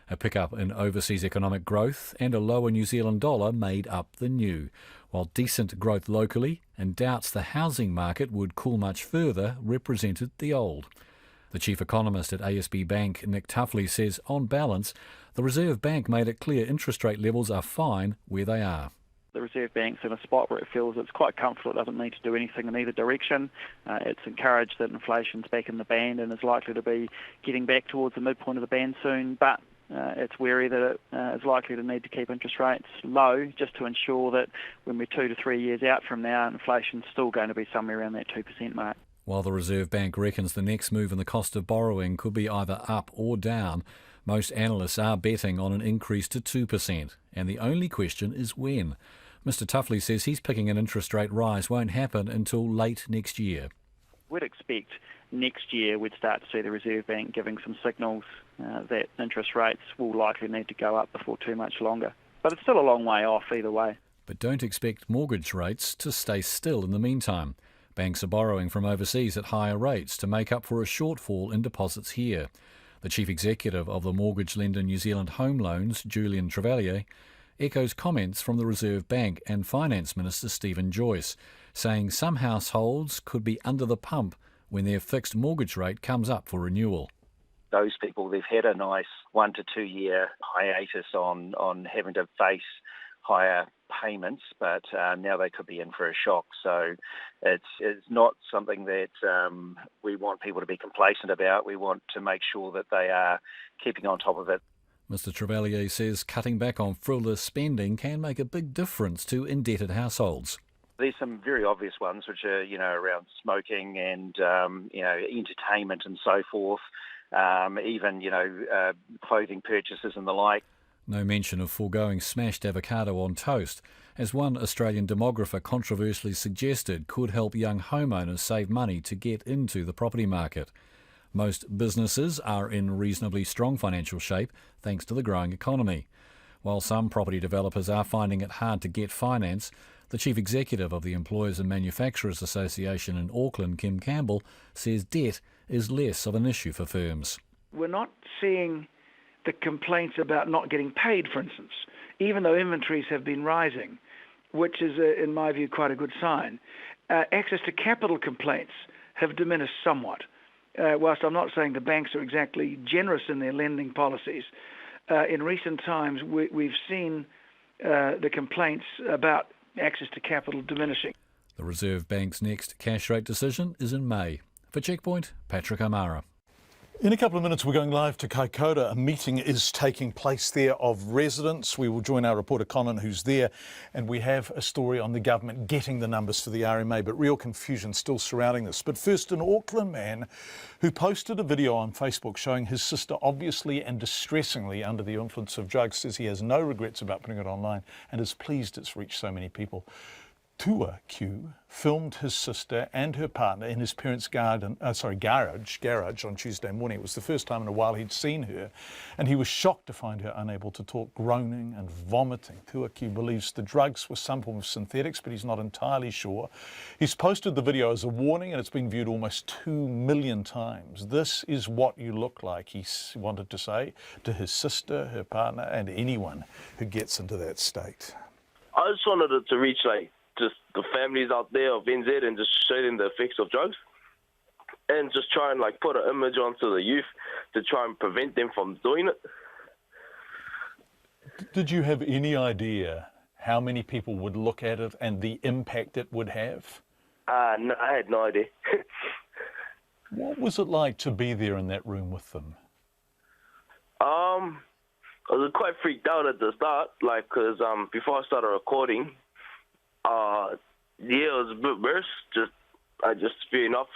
A pickup in overseas economic growth and a lower New Zealand dollar made up the new, while decent growth locally and doubts the housing market would cool much further represented the old. The chief economist at ASB Bank, Nick Tuffley, says on balance, the Reserve Bank made it clear interest rate levels are fine where they are. The Reserve Bank's in a spot where it feels it's quite comfortable. It doesn't need to do anything in either direction. It's encouraged that inflation's back in the band and is likely to be getting back towards the midpoint of the band soon, but it's wary that it is likely to need to keep interest rates low just to ensure that when we're 2 to 3 years out from now, inflation's still going to be somewhere around that 2% mark. While the Reserve Bank reckons the next move in the cost of borrowing could be either up or down, most analysts are betting on an increase to 2%, and the only question is when. Mr Tuffley says he's picking an interest rate rise won't happen until late next year. We'd expect next year we'd start to see the Reserve Bank giving some signals that interest rates will likely need to go up before too much longer. But it's still a long way off either way. But don't expect mortgage rates to stay still in the meantime. Banks are borrowing from overseas at higher rates to make up for a shortfall in deposits here. The chief executive of the mortgage lender New Zealand Home Loans, Julian Trevalier, echoes comments from the Reserve Bank and Finance Minister Stephen Joyce, saying some households could be under the pump when their fixed mortgage rate comes up for renewal. Those people, they've had a nice 1 to 2 year hiatus on having to face higher payments, but now they could be in for a shock. So it's not something that we want people to be complacent about. We want to make sure that they are keeping on top of it. Mr Trevalier says cutting back on frivolous spending can make a big difference to indebted households. There's some very obvious ones, which are, around smoking and, entertainment and so forth, even, clothing purchases and the like. No mention of foregoing smashed avocado on toast, as one Australian demographer controversially suggested could help young homeowners save money to get into the property market. Most businesses are in reasonably strong financial shape thanks to the growing economy. While some property developers are finding it hard to get finance, the chief executive of the Employers and Manufacturers Association in Auckland, John Campbell, says debt is less of an issue for firms. We're not seeing the complaints about not getting paid, for instance. even though inventories have been rising, which is, in my view, quite a good sign. Access to capital complaints have diminished somewhat. Whilst I'm not saying the banks are exactly generous in their lending policies, in recent times we've seen the complaints about access to capital diminishing. The Reserve Bank's next cash rate decision is in May. For Checkpoint, Patrick O'Mara. In a couple of minutes, we're going live to Kaikōura. A meeting is taking place there of residents. We will join our reporter Conan, who's there, and we have a story on the government getting the numbers for the RMA, but real confusion still surrounding this. But first, an Auckland man who posted a video on Facebook showing his sister obviously and distressingly under the influence of drugs says he has no regrets about putting it online and is pleased it's reached so many people. Tua Q filmed his sister and her partner in his parents' garage on Tuesday morning. It was the first time in a while he'd seen her, and he was shocked to find her unable to talk, groaning and vomiting. Tua Q believes the drugs were some form of synthetics, but he's not entirely sure. He's posted the video as a warning, and it's been viewed almost 2 million times. This is what you look like, he wanted to say to his sister, her partner, and anyone who gets into that state. I just wanted it to reach just the families out there of NZ and just show them the effects of drugs and just try and put an image onto the youth to try and prevent them from doing it. Did you have any idea how many people would look at it and the impact it would have? No, I had no idea. What was it like to be there in that room with them? I was quite freaked out at the start, because before I started recording, it was a bit worse. I just spewing up,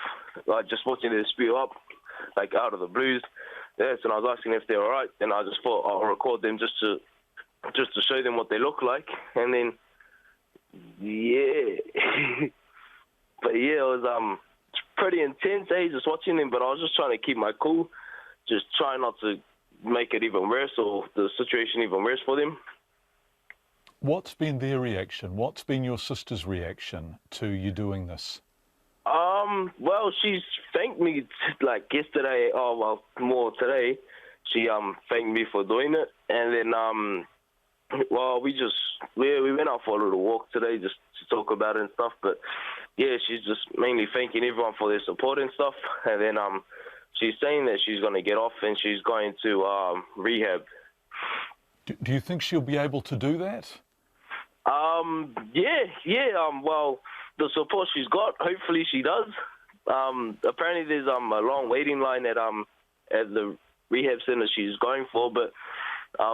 just watching them spew up, out of the blues. Yes, and I was asking if they're all right, and I just thought I'll record them just to show them what they look like, and then but it was pretty intense, just watching them. But I was just trying to keep my cool, just trying not to make it even worse or the situation even worse for them. What's been their reaction? What's been your sister's reaction to you doing this? Well, she's thanked me yesterday, more today. She thanked me for doing it, and then we went out for a little walk today just to talk about it and stuff. But yeah, she's just mainly thanking everyone for their support and stuff, and then she's saying that she's going to get off and she's going to rehab. Do you think she'll be able to do that? Well, the support she's got, hopefully she does. Apparently there's a long waiting line at the rehab center she's going for, but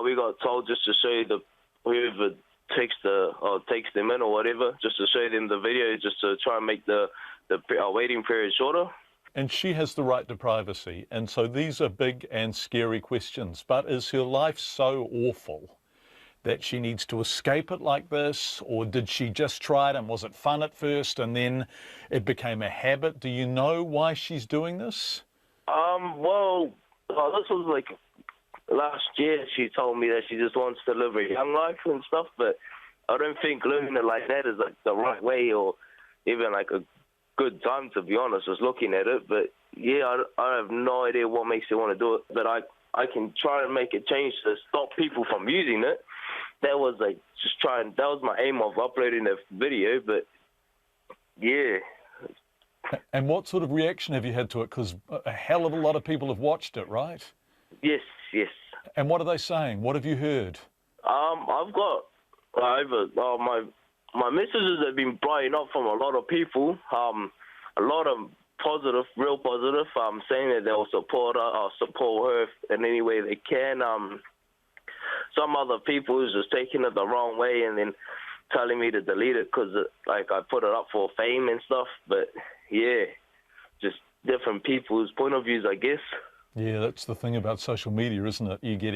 we got told just to show whoever takes them in or whatever, just to show them the video, just to try and make the waiting period shorter. And she has the right to privacy, and so these are big and scary questions. But is her life so awful that she needs to escape it like this, or did she just try it and was it fun at first and then it became a habit? Do you know why she's doing this? This was last year. She told me that she just wants to live a young life and stuff, but I don't think living it like that is the right way or even a good time, to be honest, just looking at it. But yeah, I have no idea what makes her want to do it, but I can try and make a change to stop people from using it. That was that was my aim of uploading the video, but yeah. And what sort of reaction have you had to it? Because a hell of a lot of people have watched it, right? Yes. And what are they saying? What have you heard? I've got my messages have been blowing up from a lot of people. A lot of positive, real positive, saying that they'll support her or support her in any way they can. Some other people who's just taking it the wrong way and then telling me to delete it because I put it up for fame and stuff. But yeah, just different people's point of views, I guess. Yeah, that's the thing about social media, isn't it? You get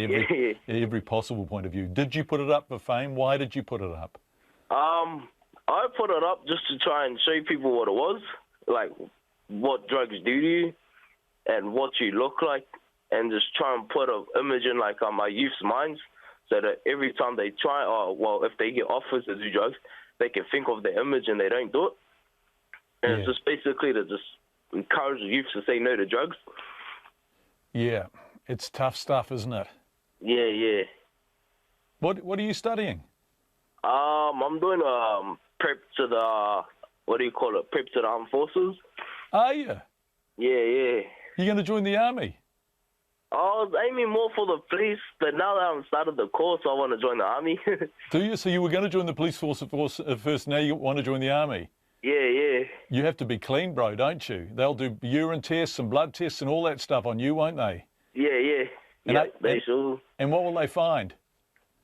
every possible point of view. Did you put it up for fame? Why did you put it up? I put it up just to try and show people what it was, what drugs do to you and what you look like, and just try and put an image in my youth's minds so that every time they try, if they get offers to do drugs, they can think of the image and they don't do it. And It's just basically to just encourage the youth to say no to drugs. Yeah, it's tough stuff, isn't it? Yeah. What are you studying? I'm doing prep to the prep to the armed forces. Are you? Yeah. You're going to join the army? I was aiming more for the police, but now that I've started the course, I want to join the army. Do you? So you were going to join the police force at first, now you want to join the army? Yeah. You have to be clean, bro, don't you? They'll do urine tests and blood tests and all that stuff on you, won't they? Yeah. They sure. And what will they find?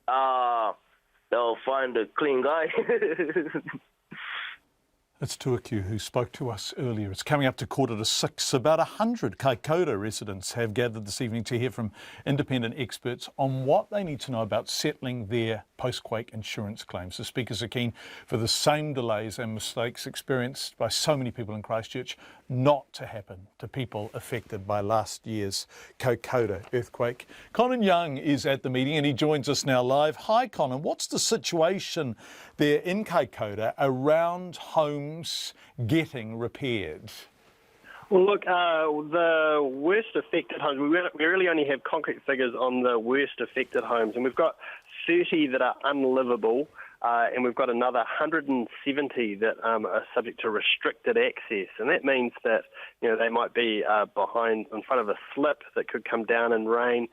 They'll find a clean guy. It's Tuaku who spoke to us earlier. It's coming up to 5:45. About 100 Kaikōura residents have gathered this evening to hear from independent experts on what they need to know about settling their post-quake insurance claims. The speakers are keen for the same delays and mistakes experienced by so many people in Christchurch not to happen to people affected by last year's Kaikōura earthquake. Conan Young is at the meeting and he joins us now live. Hi, Conan. What's the situation there in Kaikōura around homes getting repaired? Well, look, the worst affected homes, we really only have concrete figures on the worst affected homes, and we've got 30 that are unlivable, and we've got another 170 that are subject to restricted access, and that means that they might be behind in front of a slip that could come down in rain.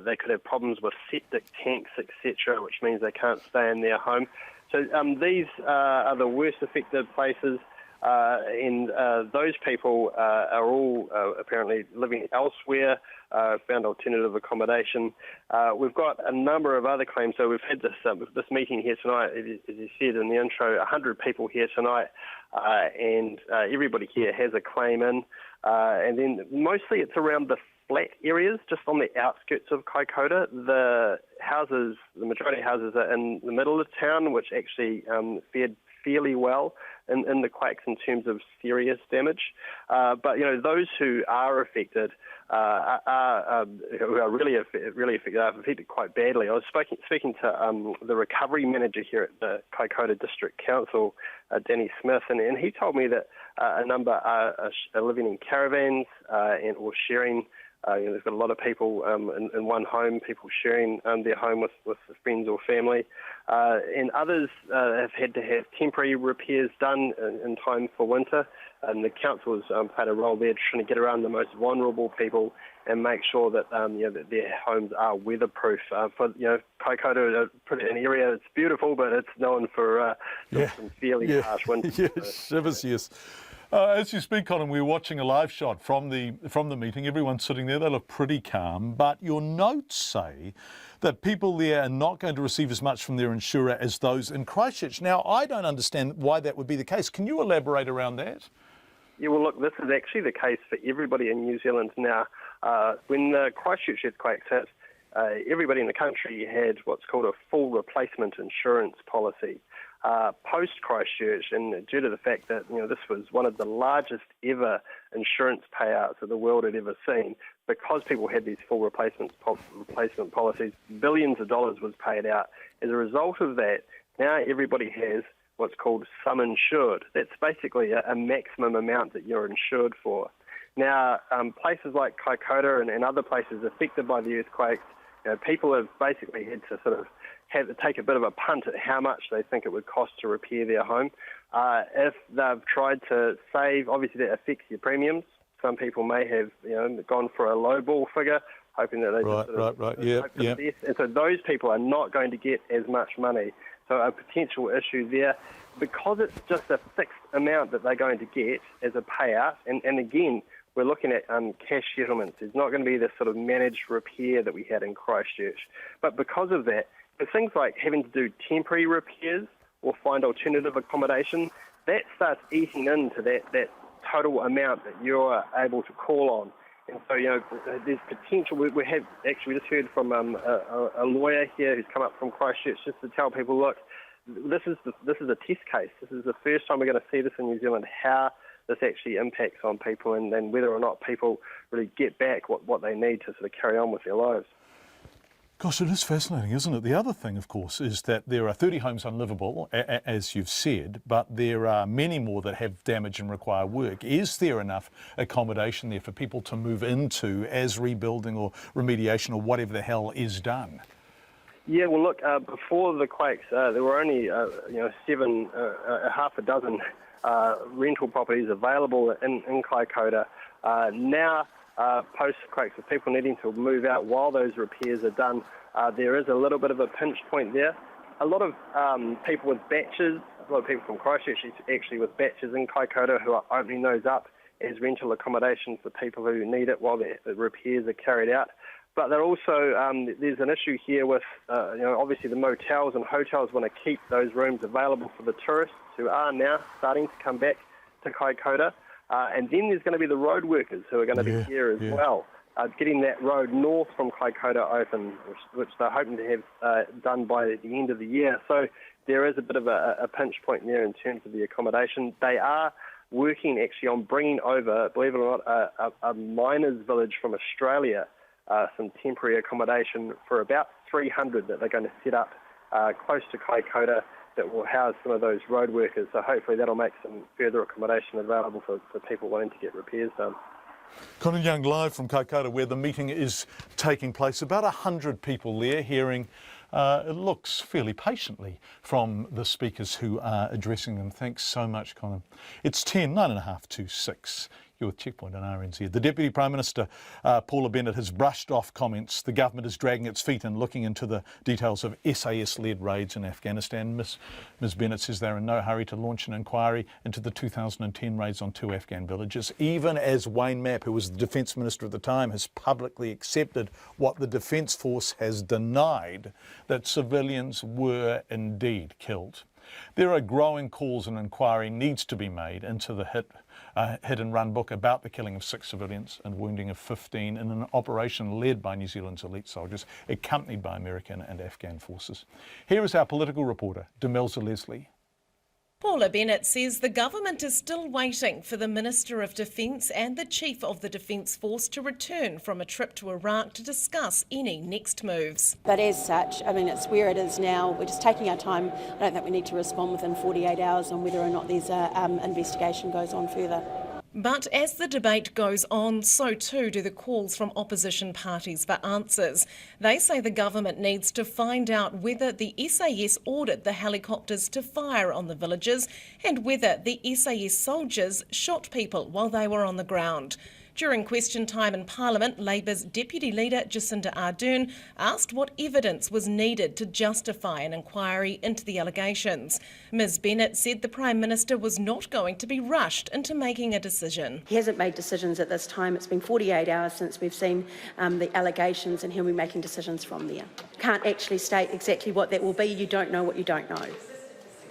They could have problems with septic tanks, etc., which means they can't stay in their home. So these are the worst affected places. And those people are all apparently living elsewhere, found alternative accommodation. We've got a number of other claims. So we've had this meeting here tonight, as you said in the intro, 100 people here tonight, and everybody here has a claim in. And then mostly it's around the flat areas, just on the outskirts of Kaikōura. The majority of houses are in the middle of town, which actually fared fairly well in the quakes in terms of serious damage. But those who are affected who are really affected are affected quite badly. I was speaking to the recovery manager here at the Kaikōura District Council, Danny Smith, and he told me that a number are living in caravans or sharing. There's got a lot of people in one home, people sharing their home with friends or family. And others have had to have temporary repairs done in time for winter. And the council has played a role there trying to get around the most vulnerable people and make sure that that their homes are weatherproof. For Kaikōura, an area that's beautiful, but it's known for some fairly harsh winters. Yes, shivers, yes. As you speak, Colin, we were watching a live shot from the meeting. Everyone's sitting there. They look pretty calm. But your notes say that people there are not going to receive as much from their insurer as those in Christchurch. Now, I don't understand why that would be the case. Can you elaborate around that? Yeah, well, look, this is actually the case for everybody in New Zealand now. When the Christchurch earthquake hit, everybody in the country had what's called a full replacement insurance policy. Post-Christchurch, and due to the fact that this was one of the largest ever insurance payouts that the world had ever seen, because people had these full replacement policies, billions of dollars was paid out. As a result of that, now everybody has what's called sum insured. That's basically a maximum amount that you're insured for. Now, places like Kaikōura and other places affected by the earthquakes, people have basically had to sort of take a bit of a punt at how much they think it would cost to repair their home. If they've tried to save, obviously that affects your premiums. Some people may have gone for a low ball figure, hoping that they hope for the best. And so those people are not going to get as much money. So a potential issue there, because it's just a fixed amount that they're going to get as a payout. And again, we're looking at cash settlements. There's not going to be this sort of managed repair that we had in Christchurch. But because of that, things like having to do temporary repairs or find alternative accommodation, that starts eating into that total amount that you're able to call on. And so, there's potential. We just heard from a lawyer here who's come up from Christchurch just to tell people, look, this is a test case. This is the first time we're going to see this in New Zealand, how this actually impacts on people and then whether or not people really get back what they need to sort of carry on with their lives. Gosh, it is fascinating, isn't it? The other thing, of course, is that there are 30 homes unlivable, as you've said, but there are many more that have damage and require work. Is there enough accommodation there for people to move into as rebuilding or remediation or whatever the hell is done? Yeah, well, look, before the quakes, there were only, half a dozen rental properties available in Kaikōura. Now, post-quakes, with people needing to move out while those repairs are done, there is a little bit of a pinch point there. A lot of people with batches, a lot of people from Christchurch actually with batches in Kaikōura who are opening those up as rental accommodation for people who need it while the repairs are carried out. But they're also, there's an issue here with, obviously the motels and hotels want to keep those rooms available for the tourists who are now starting to come back to Kaikōura. And then there's going to be the road workers who are going to be here as well, getting that road north from Kaikōura open, which they're hoping to have done by the end of the year. So there is a bit of a pinch point there in terms of the accommodation. They are working actually on bringing over, believe it or not, a miners' village from Australia, some temporary accommodation for about 300 that they're going to set up close to Kaikōura that will house some of those road workers. So hopefully that'll make some further accommodation available for people wanting to get repairs done. Colin Young live from Kaikōura, where the meeting is taking place. About 100 people there hearing, it looks fairly patiently from the speakers who are addressing them. Thanks so much, Colin. It's 9:30 to 6. You're with Checkpoint on RNZ. The Deputy Prime Minister, Paula Bennett, has brushed off comments. The government is dragging its feet in looking into the details of SAS-led raids in Afghanistan. Ms Bennett says they're in no hurry to launch an inquiry into the 2010 raids on 2 Afghan villages, even as Wayne Mapp, who was the Defence Minister at the time, has publicly accepted what the Defence Force has denied, that civilians were indeed killed. There are growing calls an inquiry needs to be made into the hit and run book about the killing of 6 civilians and wounding of 15 in an operation led by New Zealand's elite soldiers, accompanied by American and Afghan forces. Here is our political reporter, Demelza Leslie. Paula Bennett says the government is still waiting for the Minister of Defence and the Chief of the Defence Force to return from a trip to Iraq to discuss any next moves. But as such, it's where it is now. We're just taking our time. I don't think we need to respond within 48 hours on whether or not there's an investigation goes on further. But as the debate goes on, so too do the calls from opposition parties for answers. They say the government needs to find out whether the SAS ordered the helicopters to fire on the villages and whether the SAS soldiers shot people while they were on the ground. During question time in Parliament, Labour's Deputy Leader Jacinda Ardern asked what evidence was needed to justify an inquiry into the allegations. Ms Bennett said the Prime Minister was not going to be rushed into making a decision. He hasn't made decisions at this time. It's been 48 hours since we've seen the allegations, and he'll be making decisions from there. Can't actually state exactly what that will be. You don't know what you don't know.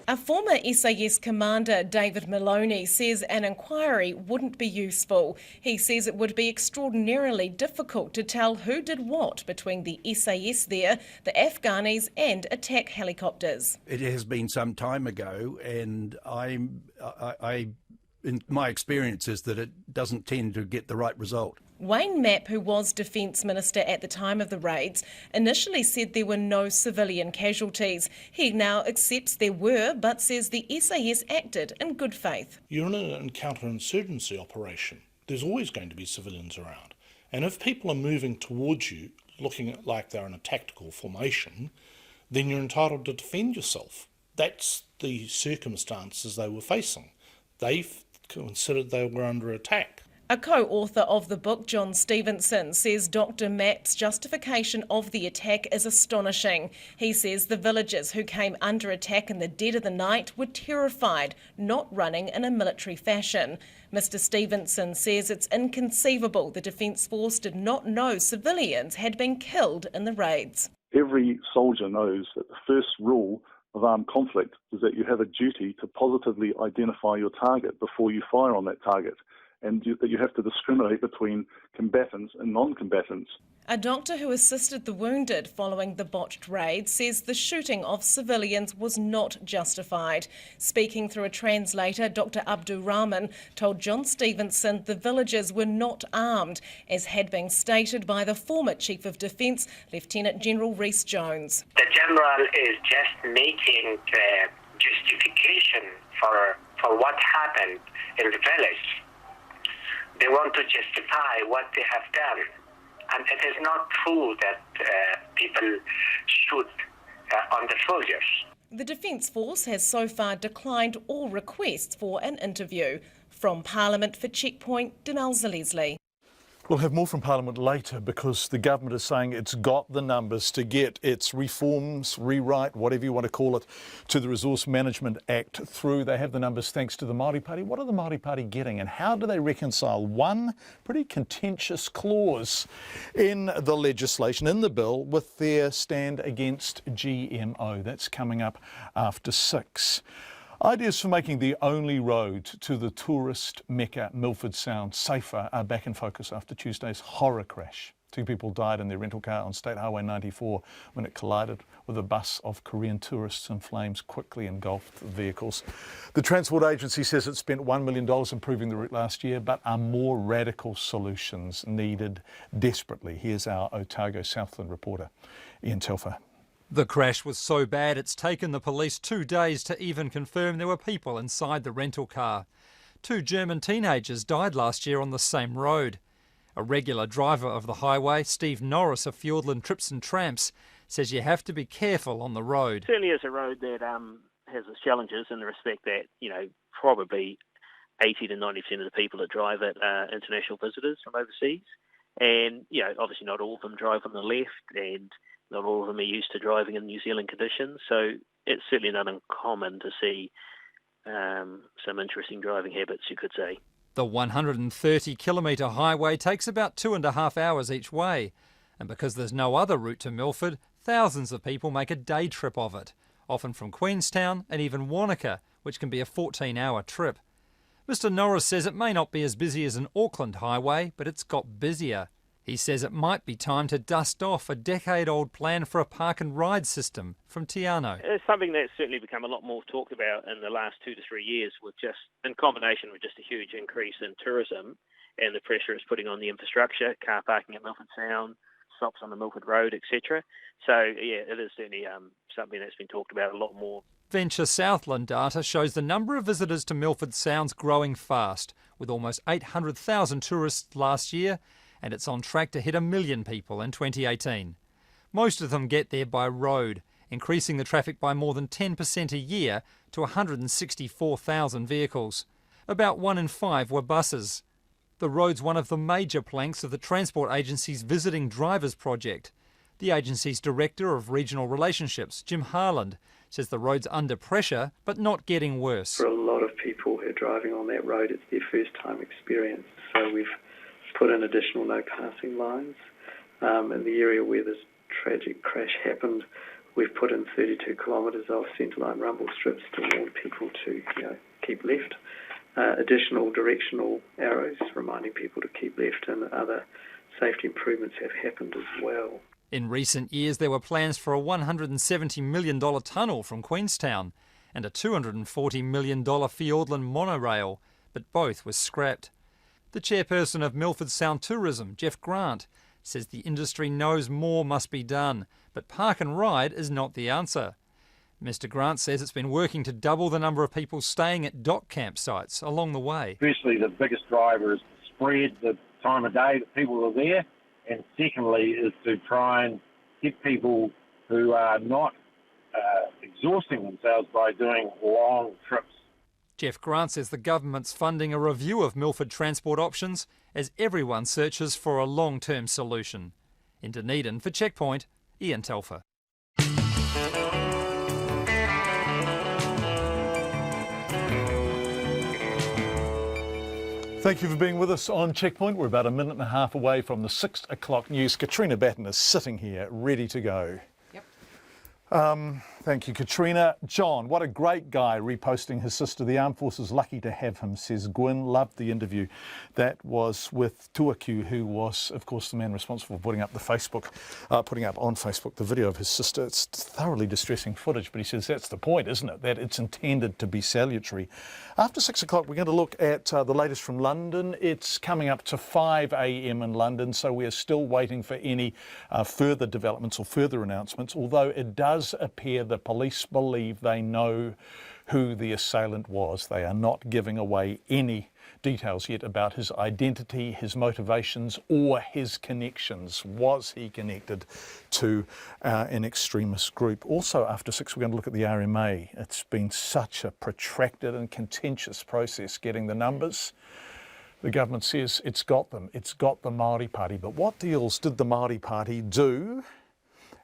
A former SAS commander, David Maloney, says an inquiry wouldn't be useful. He says it would be extraordinarily difficult to tell who did what between the SAS there, the Afghanis and attack helicopters. It has been some time ago, and in my experience is that it doesn't tend to get the right result. Wayne Mapp, who was Defence Minister at the time of the raids, initially said there were no civilian casualties. He now accepts there were, but says the SAS acted in good faith. You're in a counterinsurgency operation. There's always going to be civilians around. And if people are moving towards you, looking like they're in a tactical formation, then you're entitled to defend yourself. That's the circumstances they were facing. They considered they were under attack. A co-author of the book, John Stevenson, says Dr Mapp's justification of the attack is astonishing. He says the villagers who came under attack in the dead of the night were terrified, not running in a military fashion. Mr Stevenson says it's inconceivable the Defence Force did not know civilians had been killed in the raids. Every soldier knows that the first rule of armed conflict is that you have a duty to positively identify your target before you fire on that target, and that you have to discriminate between combatants and non-combatants. A doctor who assisted the wounded following the botched raid says the shooting of civilians was not justified. Speaking through a translator, Dr Abdul Rahman told John Stevenson the villagers were not armed, as had been stated by the former Chief of Defence, Lieutenant General Rhys Jones. The General is just making the justification for what happened in the village. They want to justify what they have done. and it is not true that people shoot on the soldiers. The Defence Force has so far declined all requests for an interview. From Parliament for Checkpoint, Denelza Leslie. We'll have more from Parliament later because the government is saying it's got the numbers to get its reforms, rewrite, whatever you want to call it, to the Resource Management Act through. They have the numbers thanks to the Māori Party. What are the Māori Party getting and how do they reconcile one pretty contentious clause in the legislation, in the bill, with their stand against GMO? That's coming up after 6. Ideas for making the only road to the tourist mecca Milford Sound safer are back in focus after Tuesday's horror crash. 2 people died in their rental car on State Highway 94 when it collided with a bus of Korean tourists and flames quickly engulfed the vehicles. The Transport Agency says it spent $1 million improving the route last year, but are more radical solutions needed desperately. Here's our Otago Southland reporter, Ian Telfer. The crash was so bad it's taken the police 2 days to even confirm there were people inside the rental car. 2 German teenagers died last year on the same road. A regular driver of the highway, Steve Norris of Fiordland Trips and Tramps, says you have to be careful on the road. Certainly is a road that has its challenges in the respect that, probably 80 to 90% of the people that drive it are international visitors from overseas. And, obviously not all of them drive on the left and not all of them are used to driving in New Zealand conditions, so it's certainly not uncommon to see some interesting driving habits, you could say. The 130-kilometre highway takes about 2.5 hours each way, and because there's no other route to Milford, thousands of people make a day trip of it, often from Queenstown and even Wanaka, which can be a 14-hour trip. Mr Norris says it may not be as busy as an Auckland highway, but it's got busier. He says it might be time to dust off a decade-old plan for a park and ride system from Tiano. It's something that's certainly become a lot more talked about in the last 2 to 3 years, with just in combination with just a huge increase in tourism and the pressure it's putting on the infrastructure, car parking at Milford Sound, stops on the Milford Road, etc. So, yeah, it is certainly something that's been talked about a lot more. Venture Southland data shows the number of visitors to Milford Sound's growing fast, with almost 800,000 tourists last year, and it's on track to hit 1 million people in 2018. Most of them get there by road, increasing the traffic by more than 10% a year to 164,000 vehicles. About 1 in 5 were buses. The road's one of the major planks of the Transport Agency's Visiting Drivers project. The agency's Director of Regional Relationships, Jim Harland, says the road's under pressure but not getting worse. For a lot of people who are driving on that road, it's their first time experience. So we've put in additional no passing lines. In the area where this tragic crash happened, we've put in 32 kilometres of centreline rumble strips to warn people to keep left. Additional directional arrows reminding people to keep left, and other safety improvements have happened as well. In recent years, there were plans for a $170 million tunnel from Queenstown and a $240 million Fiordland monorail, but both were scrapped. The chairperson of Milford Sound Tourism, Jeff Grant, says the industry knows more must be done, but park and ride is not the answer. Mr Grant says it's been working to double the number of people staying at dock campsites along the way. Firstly, the biggest driver is to spread the time of day that people are there, and secondly is to try and get people who are not exhausting themselves by doing long trips. Jeff Grant says the government's funding a review of Milford transport options as everyone searches for a long-term solution. In Dunedin, for Checkpoint, Ian Telfer. Thank you for being with us on Checkpoint. We're about 1.5 minutes away from the 6 o'clock news. Katrina Batten is sitting here ready to go. Thank you, Katrina. John, what a great guy reposting his sister. The Armed Forces lucky to have him, says Gwyn. Loved the interview. That was with Tuaku, who was, of course, the man responsible for putting up on Facebook the video of his sister. It's thoroughly distressing footage, but he says that's the point, isn't it? That it's intended to be salutary. After 6 o'clock, we're going to look at the latest from London. It's coming up to 5 a.m. in London, so we're still waiting for any further developments or further announcements, although it does appear the police believe they know who the assailant was. They are not giving away any details yet about his identity, his motivations, or his connections. Was he connected to an extremist group? Also, after 6, we're going to look at the RMA. It's been such a protracted and contentious process getting the numbers. The government says it's got them. It's got the Māori Party. But what deals did the Māori Party do?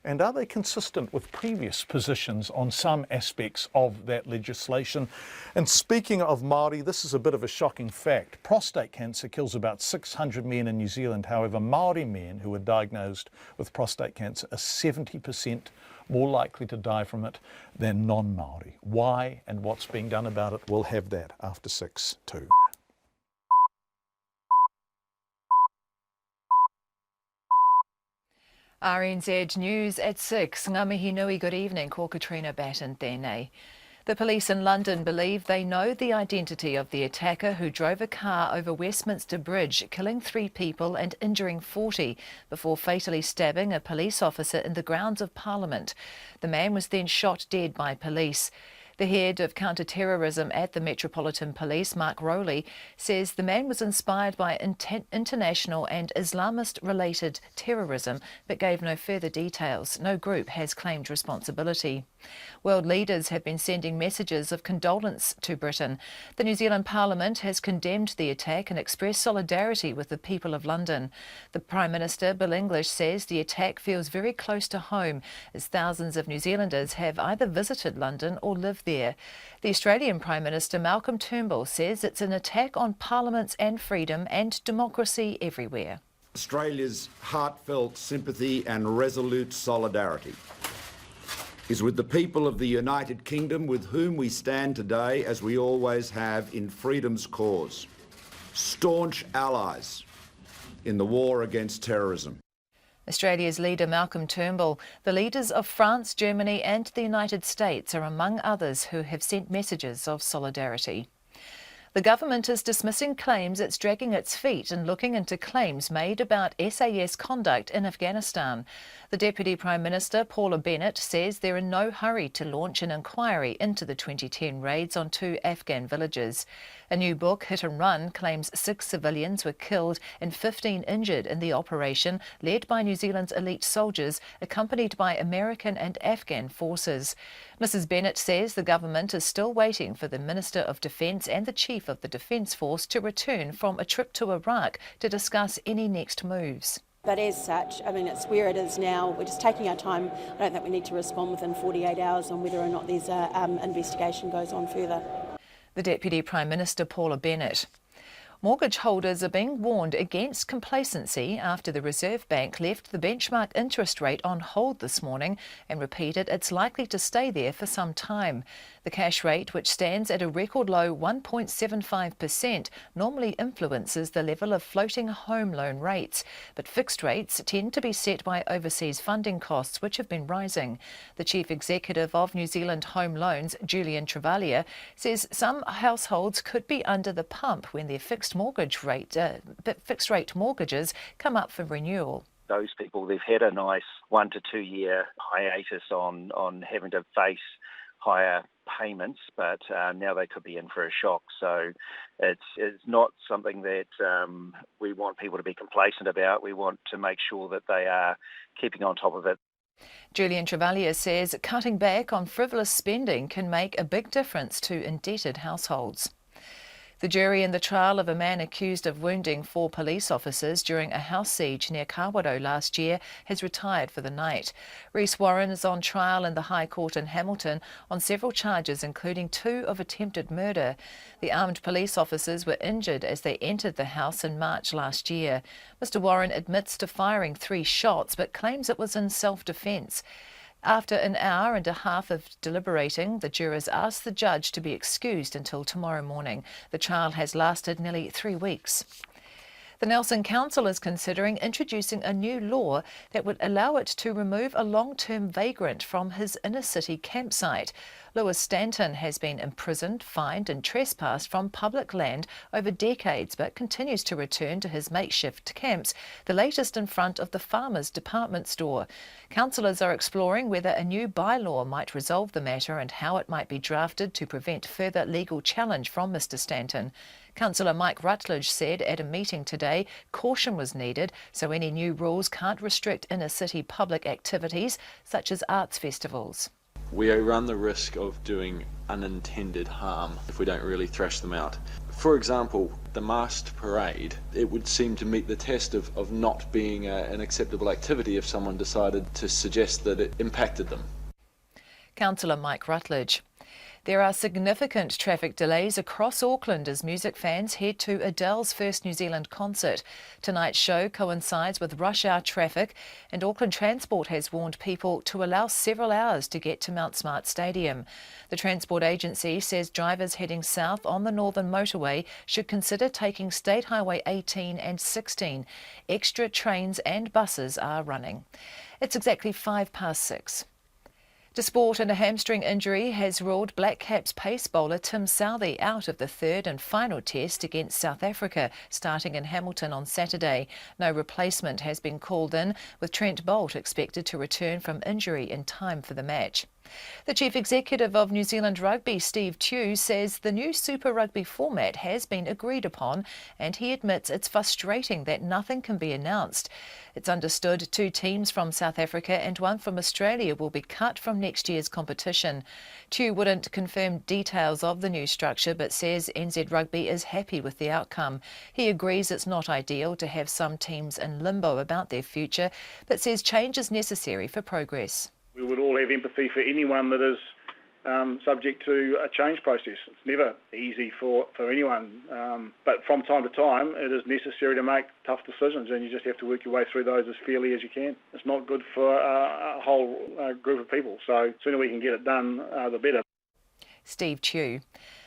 And are they consistent with previous positions on some aspects of that legislation? And speaking of Māori, this is a bit of a shocking fact. Prostate cancer kills about 600 men in New Zealand. However, Māori men who are diagnosed with prostate cancer are 70% more likely to die from it than non-Māori. Why and what's being done about it? We'll have that after 6 too. RNZ News at 6. Ngā mihi nui, good evening. Ko Katrina Batten tēnei. The police in London believe they know the identity of the attacker who drove a car over Westminster Bridge, killing 3 people and injuring 40 before fatally stabbing a police officer in the grounds of Parliament. The man was then shot dead by police. The head of counter-terrorism at the Metropolitan Police, Mark Rowley, says the man was inspired by international and Islamist-related terrorism, but gave no further details. No group has claimed responsibility. World leaders have been sending messages of condolence to Britain. The New Zealand Parliament has condemned the attack and expressed solidarity with the people of London. The Prime Minister, Bill English, says the attack feels very close to home, as thousands of New Zealanders have either visited London or live there. The Australian Prime Minister, Malcolm Turnbull, says it's an attack on parliaments and freedom and democracy everywhere. Australia's heartfelt sympathy and resolute solidarity is with the people of the United Kingdom, with whom we stand today, as we always have, in freedom's cause. Staunch allies in the war against terrorism. Australia's leader Malcolm Turnbull, the leaders of France, Germany and the United States are among others who have sent messages of solidarity. The government is dismissing claims it's dragging its feet and looking into claims made about SAS conduct in Afghanistan. The Deputy Prime Minister, Paula Bennett, says they're in no hurry to launch an inquiry into the 2010 raids on 2 Afghan villages. A new book, Hit and Run, claims 6 civilians were killed and 15 injured in the operation led by New Zealand's elite soldiers, accompanied by American and Afghan forces. Mrs Bennett says the government is still waiting for the Minister of Defence and the Chief of the Defence Force to return from a trip to Iraq to discuss any next moves. But as such, I mean, it's where it is now. We're just taking our time. I don't think we need to respond within 48 hours on whether or not there's an investigation goes on further. The Deputy Prime Minister, Paula Bennett. Mortgage holders are being warned against complacency after the Reserve Bank left the benchmark interest rate on hold this morning and repeated it's likely to stay there for some time. The cash rate, which stands at a record low 1.75%, normally influences the level of floating home loan rates, but fixed rates tend to be set by overseas funding costs, which have been rising. The Chief Executive of New Zealand Home Loans, Julian Travalia, says some households could be under the pump when their fixed rate mortgages come up for renewal. Those people, they've had a nice 1 to 2 year hiatus on having to face higher payments, but now they could be in for a shock. So it's not something that we want people to be complacent about. We want to make sure that they are keeping on top of it. Julian Travalia says cutting back on frivolous spending can make a big difference to indebted households. The jury in the trial of a man accused of wounding 4 police officers during a house siege near Kawerau last year has retired for the night. Rhys Warren is on trial in the High Court in Hamilton on several charges, including 2 of attempted murder. The armed police officers were injured as they entered the house in March last year. Mr Warren admits to firing 3 shots but claims it was in self-defence. After an hour and a half of deliberating, the jurors asked the judge to be excused until tomorrow morning. The trial has lasted nearly 3 weeks. The Nelson Council is considering introducing a new law that would allow it to remove a long-term vagrant from his inner-city campsite. Lewis Stanton has been imprisoned, fined and trespassed from public land over decades but continues to return to his makeshift camps, the latest in front of the Farmers Department store. Councillors are exploring whether a new bylaw might resolve the matter and how it might be drafted to prevent further legal challenge from Mr Stanton. Councillor Mike Rutledge said at a meeting today caution was needed, so any new rules can't restrict inner-city public activities such as arts festivals. We run the risk of doing unintended harm if we don't really thrash them out. For example, the masked parade, it would seem to meet the test of not being an acceptable activity if someone decided to suggest that it impacted them. Councillor Mike Rutledge. There are significant traffic delays across Auckland as music fans head to Adele's first New Zealand concert. Tonight's show coincides with rush hour traffic, and Auckland Transport has warned people to allow several hours to get to Mount Smart Stadium. The Transport Agency says drivers heading south on the Northern Motorway should consider taking State Highway 18 and 16. Extra trains and buses are running. It's exactly 6:05. To sport, and a hamstring injury has ruled Black Caps pace bowler Tim Southee out of the third and final test against South Africa, starting in Hamilton on Saturday. No replacement has been called in, with Trent Boult expected to return from injury in time for the match. The Chief Executive of New Zealand Rugby, Steve Tew, says the new Super Rugby format has been agreed upon, and he admits it's frustrating that nothing can be announced. It's understood 2 teams from South Africa and 1 from Australia will be cut from next year's competition. Tew wouldn't confirm details of the new structure, but says NZ Rugby is happy with the outcome. He agrees it's not ideal to have some teams in limbo about their future, but says change is necessary for progress. We would all have empathy for anyone that is subject to a change process. It's never easy for anyone, but from time to time it is necessary to make tough decisions, and you just have to work your way through those as fairly as you can. It's not good for a whole group of people, so the sooner we can get it done, the better. Steve Tew.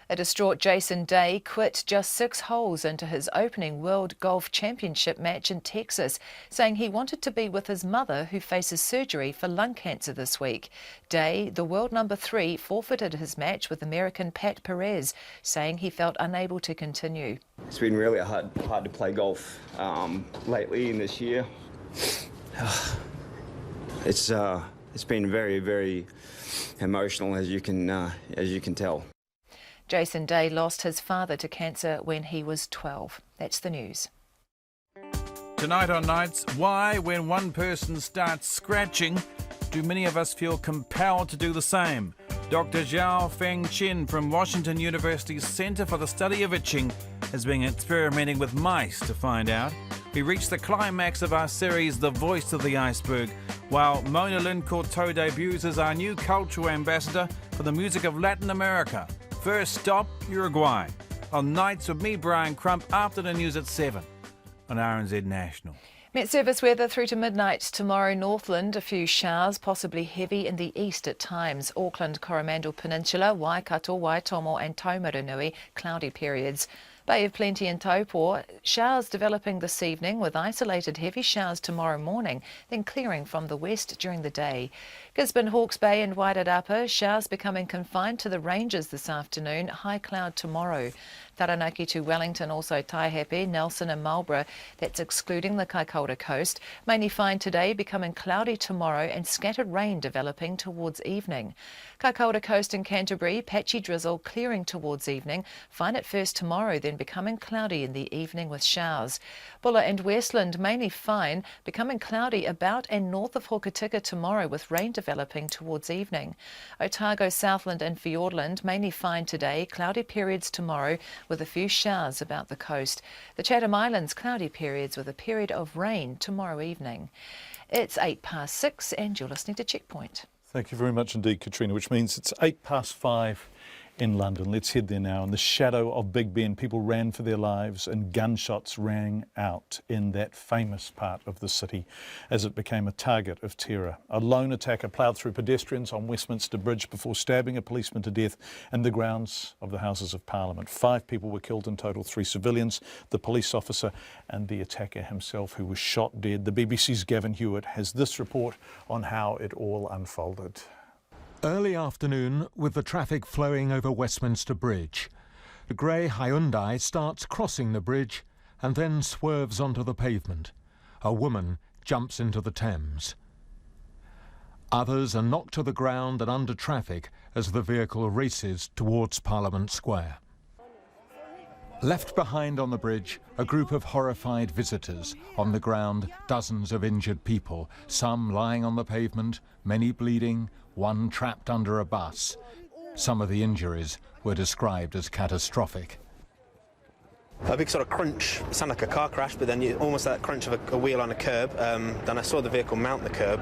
A distraught Jason Day quit just 6 holes into his opening World Golf Championship match in Texas, saying he wanted to be with his mother, who faces surgery for lung cancer this week. Day, the world number 3, forfeited his match with American Pat Perez, saying he felt unable to continue. It's been really hard to play golf lately in this year. It's been very, very emotional, as you can tell. Jason Day lost his father to cancer when he was 12. That's the news. Tonight on Nights, why, when one person starts scratching, do many of us feel compelled to do the same? Dr. Zhao Feng Chen from Washington University's Center for the Study of Itching has been experimenting with mice to find out. We reached the climax of our series, The Voice of the Iceberg, while Mona Lynn Courteau debuts as our new cultural ambassador for the music of Latin America. First stop, Uruguay. On Nights with me, Brian Crump, after the news at 7 on RNZ National. Met service weather through to midnight tomorrow. Northland, a few showers, possibly heavy in the east at times. Auckland, Coromandel Peninsula, Waikato, Waitomo and Taumarunui, cloudy periods. Bay of Plenty and Taupō, showers developing this evening with isolated heavy showers tomorrow morning, then clearing from the west during the day. Gisborne, Hawke's Bay and Wairarapa, showers becoming confined to the ranges this afternoon, high cloud tomorrow. Taranaki to Wellington, also Taihape, Nelson and Marlborough, that's excluding the Kaikōura coast. Mainly fine today, becoming cloudy tomorrow and scattered rain developing towards evening. Kaikōura coast and Canterbury, patchy drizzle clearing towards evening. Fine at first tomorrow, then becoming cloudy in the evening with showers. Bulla and Westland mainly fine, becoming cloudy about and north of Hokitika tomorrow with rain developing towards evening. Otago, Southland and Fiordland mainly fine today, cloudy periods tomorrow with a few showers about the coast. The Chatham Islands, cloudy periods with a period of rain tomorrow evening. It's 6:08 and you're listening to Checkpoint. Thank you very much indeed, Katrina, which means it's 5:08 in London. Let's head there now. In the shadow of Big Ben, people ran for their lives and gunshots rang out in that famous part of the city as it became a target of terror. A lone attacker ploughed through pedestrians on Westminster Bridge before stabbing a policeman to death in the grounds of the Houses of Parliament. 5 people were killed in total, 3 civilians, the police officer and the attacker himself, who was shot dead. The BBC's Gavin Hewitt has this report on how it all unfolded. Early afternoon, with the traffic flowing over Westminster Bridge. The grey Hyundai starts crossing the bridge and then swerves onto the pavement. A woman jumps into the Thames. Others are knocked to the ground and under traffic as the vehicle races towards Parliament Square. Left behind on the bridge, a group of horrified visitors. On the ground, dozens of injured people, some lying on the pavement, many bleeding, one trapped under a bus. Some of the injuries were described as catastrophic. A big sort of crunch, it sounded like a car crash, but then almost that crunch of a wheel on a curb. Then I saw the vehicle mount the curb,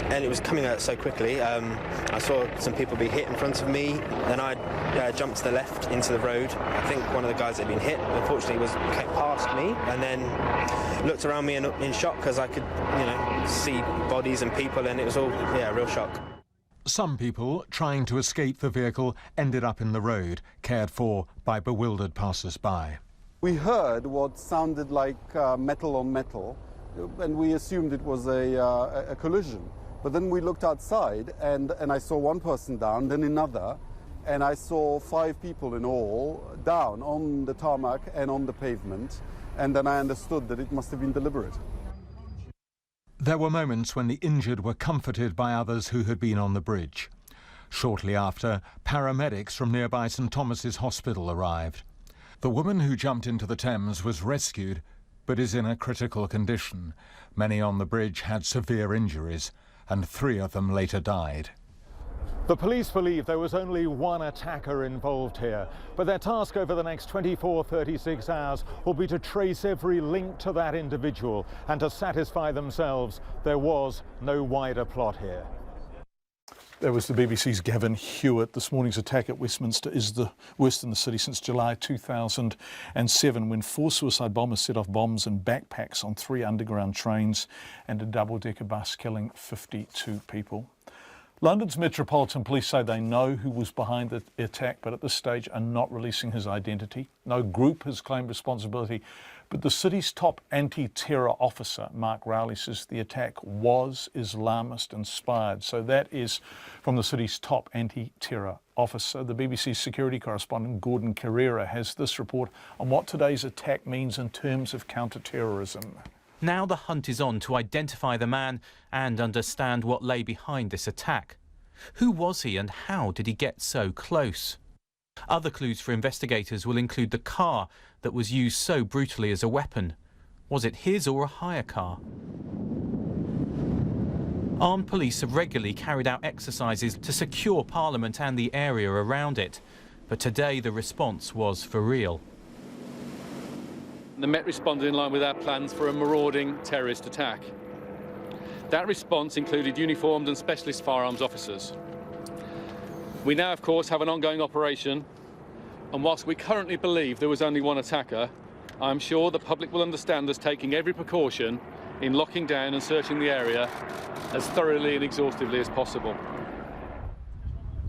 and it was coming out so quickly. I saw some people be hit in front of me. Then I jumped to the left into the road. I think one of the guys that had been hit, unfortunately, came past me, and then looked around me in shock because I could, see bodies and people, and it was all, a real shock. Some people trying to escape the vehicle ended up in the road, cared for by bewildered passers-by. We heard what sounded like metal on metal, and we assumed it was a collision. But then we looked outside, and I saw one person down, then another, and I saw 5 people in all down on the tarmac and on the pavement, and then I understood that it must have been deliberate. There were moments when the injured were comforted by others who had been on the bridge. Shortly after, paramedics from nearby St Thomas's Hospital arrived. The woman who jumped into the Thames was rescued, but is in a critical condition. Many on the bridge had severe injuries, and 3 of them later died. The police believe there was only one attacker involved here, but their task over the next 36 hours will be to trace every link to that individual and to satisfy themselves there was no wider plot here. That was the BBC's Gavin Hewitt. This morning's attack at Westminster is the worst in the city since July 2007, when 4 suicide bombers set off bombs in backpacks on 3 underground trains and a double-decker bus, killing 52 people. London's Metropolitan Police say they know who was behind the attack, but at this stage are not releasing his identity. No group has claimed responsibility, but the city's top anti-terror officer, Mark Rowley, says the attack was Islamist-inspired. So that is from the city's top anti-terror officer. The BBC's security correspondent, Gordon Carrera, has this report on what today's attack means in terms of counter-terrorism. Now the hunt is on to identify the man and understand what lay behind this attack. Who was he and how did he get so close? Other clues for investigators will include the car that was used so brutally as a weapon. Was it his or a hire car? Armed police have regularly carried out exercises to secure Parliament and the area around it. But today the response was for real. The Met responded in line with our plans for a marauding terrorist attack. That response included uniformed and specialist firearms officers. We now, of course, have an ongoing operation, and whilst we currently believe there was only one attacker, I'm sure the public will understand us taking every precaution in locking down and searching the area as thoroughly and exhaustively as possible.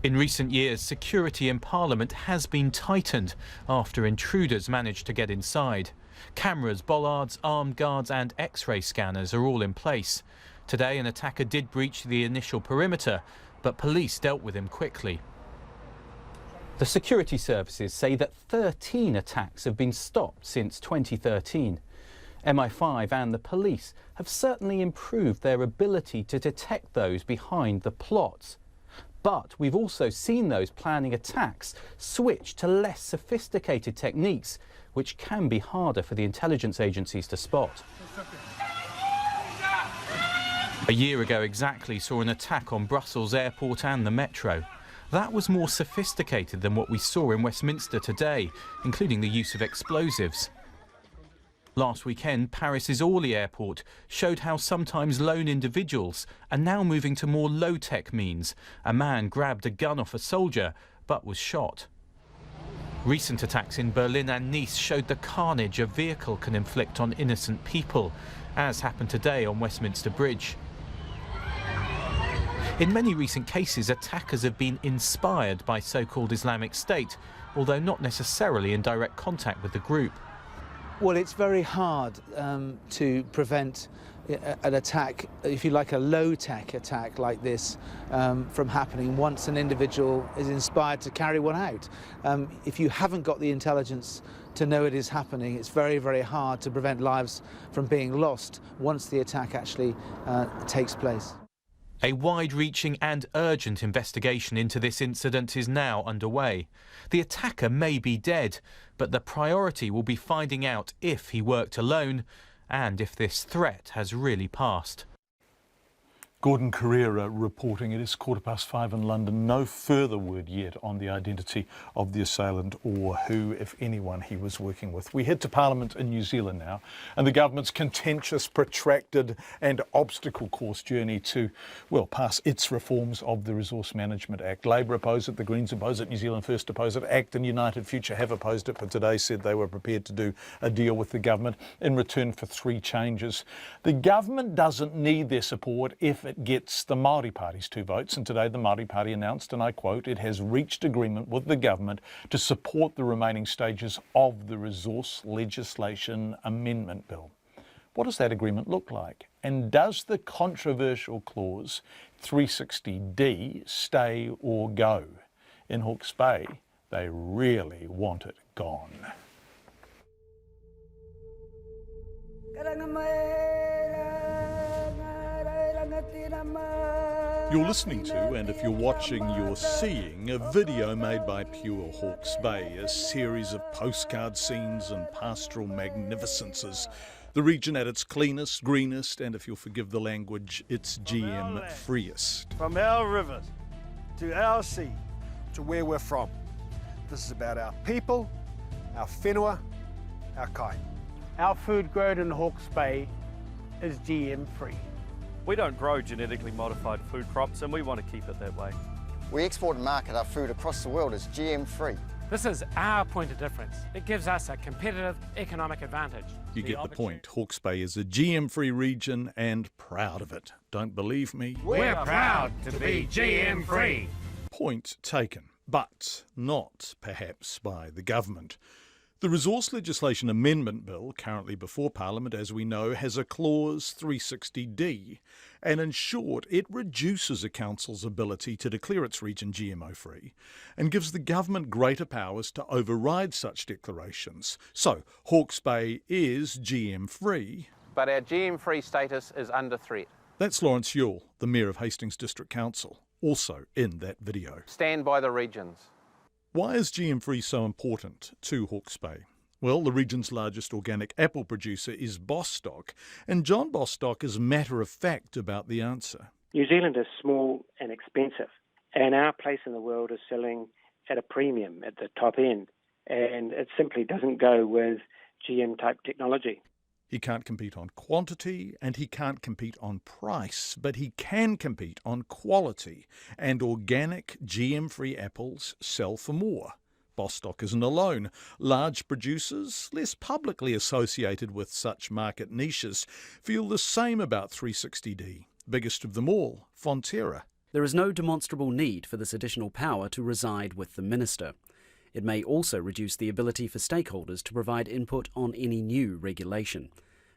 In recent years, security in Parliament has been tightened after intruders managed to get inside. Cameras, bollards, armed guards and X-ray scanners are all in place. Today, an attacker did breach the initial perimeter, but police dealt with him quickly. The security services say that 13 attacks have been stopped since 2013. MI5 and the police have certainly improved their ability to detect those behind the plots. But we've also seen those planning attacks switch to less sophisticated techniques, which can be harder for the intelligence agencies to spot. A year ago exactly saw an attack on Brussels airport and the metro. That was more sophisticated than what we saw in Westminster today, including the use of explosives. Last weekend, Paris's Orly airport showed how sometimes lone individuals are now moving to more low-tech means. A man grabbed a gun off a soldier, but was shot. Recent attacks in Berlin and Nice showed the carnage a vehicle can inflict on innocent people, as happened today on Westminster Bridge. In many recent cases, attackers have been inspired by so-called Islamic State, although not necessarily in direct contact with the group. Well, it's very hard to prevent an attack, if you like, a low-tech attack like this from happening once an individual is inspired to carry one out. If you haven't got the intelligence to know it is happening, it's very, very hard to prevent lives from being lost once the attack actually takes place. A wide-reaching and urgent investigation into this incident is now underway. The attacker may be dead, but the priority will be finding out if he worked alone and if this threat has really passed. Gordon Carrera reporting. It is 5:15 in London. No further word yet on the identity of the assailant or who, if anyone, he was working with. We head to Parliament in New Zealand now, and the government's contentious, protracted and obstacle-course journey to, well, pass its reforms of the Resource Management Act. Labour oppose it, the Greens oppose it, New Zealand First oppose it, ACT and United Future have opposed it, but today said they were prepared to do a deal with the government in return for 3 changes. The government doesn't need their support if it gets the Māori Party's 2 votes, and today the Māori Party announced, and I quote, it has reached agreement with the government to support the remaining stages of the Resource Legislation Amendment Bill. What does that agreement look like? And does the controversial clause 360D stay or go? In Hawke's Bay, they really want it gone. You're listening to, and if you're watching, you're seeing, a video made by Pure Hawke's Bay, a series of postcard scenes and pastoral magnificences. The region at its cleanest, greenest, and if you'll forgive the language, its GM-freest. From our rivers to our sea to where we're from. This is about our people, our whenua, our kind. Our food grown in Hawke's Bay is GM-free. We don't grow genetically modified food crops and we want to keep it that way. We export and market our food across the world as GM-free. This is our point of difference. It gives us a competitive economic advantage. You get the point. Hawke's Bay is a GM-free region and proud of it. Don't believe me? We're proud to be GM-free. Point taken, but not perhaps by the government. The Resource Legislation Amendment Bill, currently before Parliament, as we know, has a clause 360D, and in short, it reduces a council's ability to declare its region GMO-free and gives the government greater powers to override such declarations. So, Hawke's Bay is GM-free. But our GM-free status is under threat. That's Lawrence Yule, the Mayor of Hastings District Council, also in that video. Stand by the regions. Why is GM-free so important to Hawke's Bay? Well, the region's largest organic apple producer is Bostock, and John Bostock is matter-of-fact about the answer. New Zealand is small and expensive, and our place in the world is selling at a premium at the top end, and it simply doesn't go with GM-type technology. He can't compete on quantity and he can't compete on price, but he can compete on quality, and organic GM-free apples sell for more. Bostock isn't alone. Large producers, less publicly associated with such market niches, feel the same about 360D. Biggest of them all, Fonterra. There is no demonstrable need for this additional power to reside with the minister. It may also reduce the ability for stakeholders to provide input on any new regulation.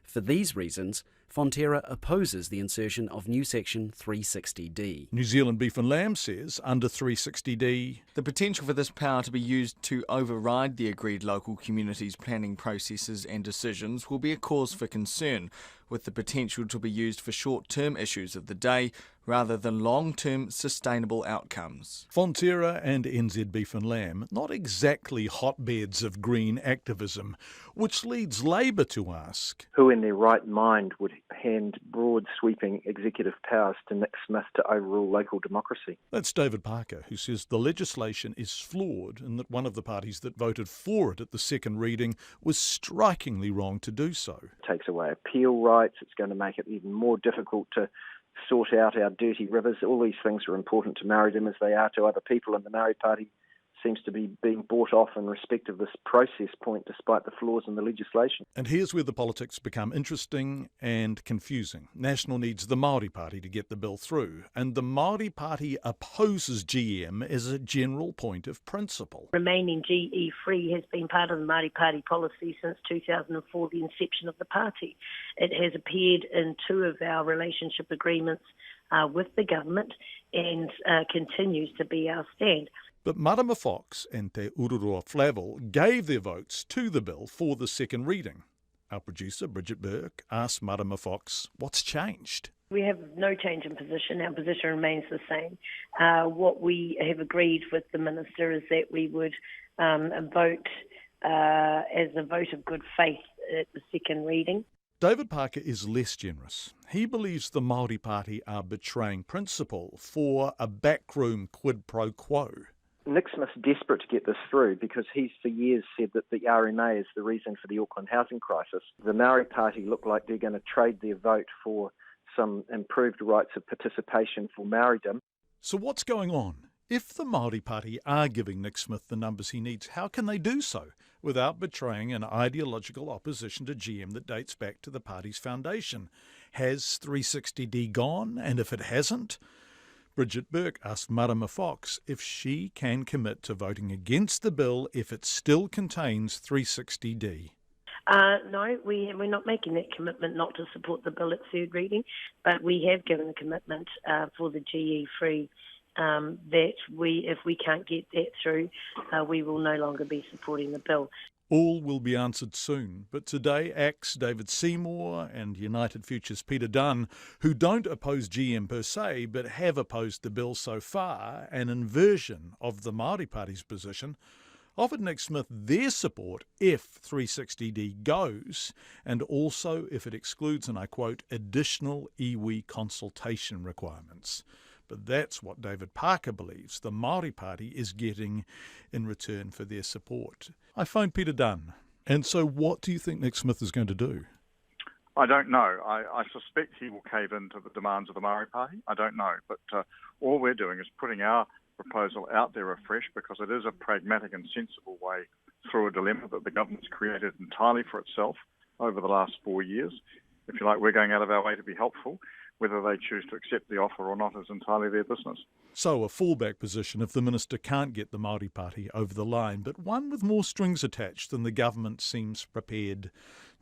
For these reasons, Fonterra opposes the insertion of new section 360D. New Zealand Beef and Lamb says, under 360D, the potential for this power to be used to override the agreed local communities' planning processes and decisions will be a cause for concern, with the potential to be used for short-term issues of the day rather than long-term sustainable outcomes. Fonterra and NZ Beef and Lamb, not exactly hotbeds of green activism, which leads Labour to ask, who in their right mind would hand broad sweeping executive powers to Nick Smith to overrule local democracy? That's David Parker, who says the legislation is flawed and that one of the parties that voted for it at the second reading was strikingly wrong to do so. It takes away appeal rights, it's going to make it even more difficult to sort out our dirty rivers. All these things are important to Māoridom as they are to other people, and the Māori Party seems to be being bought off in respect of this process point despite the flaws in the legislation. And here's where the politics become interesting and confusing. National needs the Māori Party to get the bill through, and the Māori Party opposes GM as a general point of principle. Remaining GE-free has been part of the Māori Party policy since 2004, the inception of the party. It has appeared in 2 of our relationship agreements with the government and continues to be our stand. But Marama Fox and Te Ururoa Flavel gave their votes to the bill for the second reading. Our producer, Bridget Burke, asked Marama Fox, what's changed? We have no change in position. Our position remains the same. What we have agreed with the Minister is that we would vote as a vote of good faith at the second reading. David Parker is less generous. He believes the Māori Party are betraying principle for a backroom quid pro quo. Nick Smith's desperate to get this through because he's for years said that the RMA is the reason for the Auckland housing crisis. The Māori Party look like they're going to trade their vote for some improved rights of participation for Māoridom. So what's going on? If the Māori Party are giving Nick Smith the numbers he needs, how can they do so without betraying an ideological opposition to GM that dates back to the party's foundation? Has 360D gone? And if it hasn't, Bridget Burke asked Marama Fox if she can commit to voting against the bill if it still contains 360D. No, we're not making that commitment not to support the bill at third reading, but we have given a commitment for the GE free that if we can't get that through, we will no longer be supporting the bill. All will be answered soon, but today ACT's David Seymour and United Future's Peter Dunn, who don't oppose GM per se, but have opposed the bill so far, an inversion of the Māori Party's position, offered Nick Smith their support if 360D goes, and also if it excludes, and I quote, additional iwi consultation requirements. But that's what David Parker believes the Māori Party is getting in return for their support. I phoned Peter Dunn. And so what do you think Nick Smith is going to do? I don't know. I suspect he will cave into the demands of the Māori Party. I don't know. But all we're doing is putting our proposal out there afresh because it is a pragmatic and sensible way through a dilemma that the government's created entirely for itself over the last 4 years. If you like, we're going out of our way to be helpful. Whether they choose to accept the offer or not is entirely their business. So a fallback position if the minister can't get the Māori Party over the line, but one with more strings attached than the government seems prepared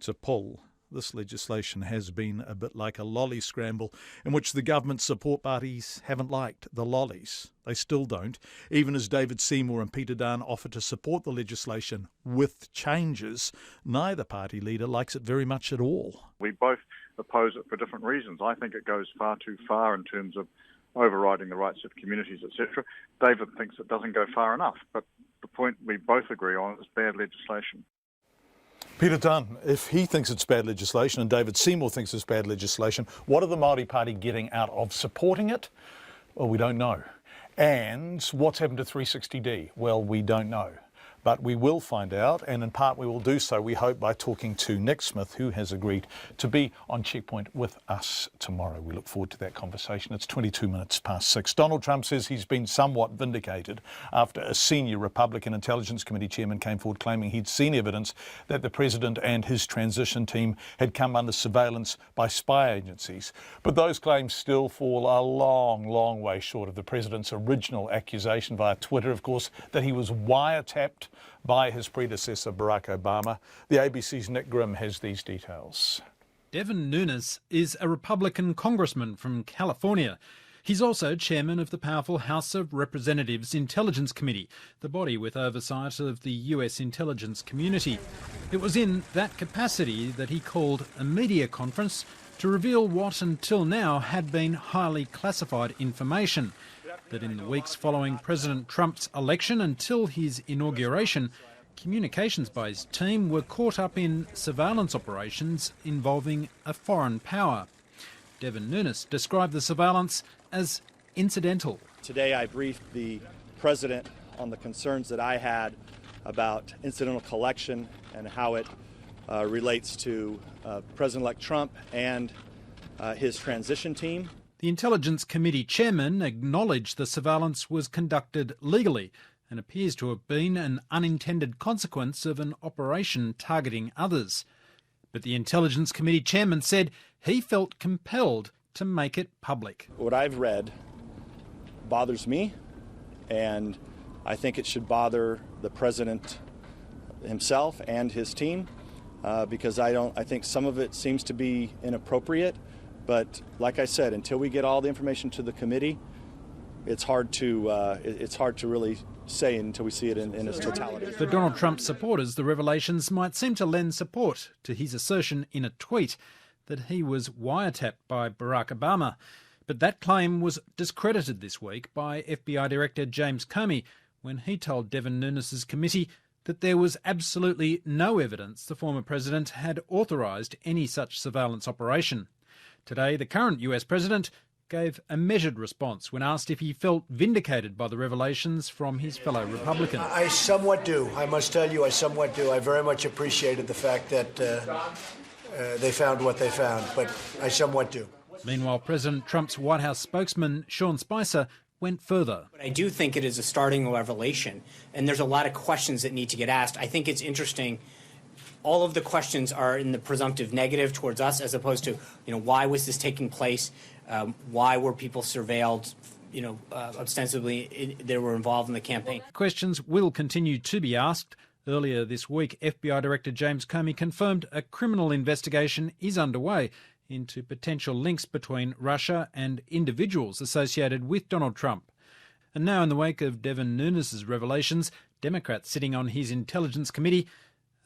to pull. This legislation has been a bit like a lolly scramble in which the government support parties haven't liked the lollies. They still don't, even as David Seymour and Peter Dunn offer to support the legislation with changes. Neither party leader likes it very much at all. We both oppose it for different reasons. I think it goes far too far in terms of overriding the rights of communities, etc. David thinks it doesn't go far enough, but the point we both agree on is bad legislation. Peter Dunn, if he thinks it's bad legislation and David Seymour thinks it's bad legislation, what are the Māori Party getting out of supporting it? Well, we don't know. And what's happened to 360D? Well, we don't know. But we will find out, and in part we will do so, we hope, by talking to Nick Smith, who has agreed to be on Checkpoint with us tomorrow. We look forward to that conversation. It's 22 minutes past 6. Donald Trump says he's been somewhat vindicated after a senior Republican Intelligence Committee chairman came forward claiming he'd seen evidence that the president and his transition team had come under surveillance by spy agencies. But those claims still fall a long, long way short of the president's original accusation via Twitter, of course, that he was wiretapped by his predecessor Barack Obama. The ABC's Nick Grimm has these details. Devin Nunes is a Republican congressman from California. He's also chairman of the powerful House of Representatives Intelligence Committee, the body with oversight of the US intelligence community. It was in that capacity that he called a media conference to reveal what until now had been highly classified information. That in the weeks following President Trump's election until his inauguration, communications by his team were caught up in surveillance operations involving a foreign power. Devin Nunes described the surveillance as incidental. Today I briefed the President on the concerns that I had about incidental collection and how it relates to President-elect Trump and his transition team. The Intelligence Committee chairman acknowledged the surveillance was conducted legally and appears to have been an unintended consequence of an operation targeting others. But the Intelligence Committee chairman said he felt compelled to make it public. What I've read bothers me, and I think it should bother the president himself and his team, because I think some of it seems to be inappropriate. But like I said, until we get all the information to the committee, it's hard to really say until we see it in its totality. For Donald Trump supporters, the revelations might seem to lend support to his assertion in a tweet that he was wiretapped by Barack Obama. But that claim was discredited this week by FBI Director James Comey when he told Devin Nunes' committee that there was absolutely no evidence the former president had authorised any such surveillance operation. Today, the current US president gave a measured response when asked if he felt vindicated by the revelations from his fellow Republican. I somewhat do. I must tell you, I somewhat do. I very much appreciated the fact that they found what they found, but I somewhat do. Meanwhile, President Trump's White House spokesman, Sean Spicer, went further. But I do think it is a starting revelation, and there's a lot of questions that need to get asked. I think it's interesting. All of the questions are in the presumptive negative towards us, as opposed to, why was this taking place? Why were people surveilled? Ostensibly they were involved in the campaign. Questions will continue to be asked. Earlier this week, FBI Director James Comey confirmed a criminal investigation is underway into potential links between Russia and individuals associated with Donald Trump. And now, in the wake of Devin Nunes' revelations, Democrats sitting on his Intelligence Committee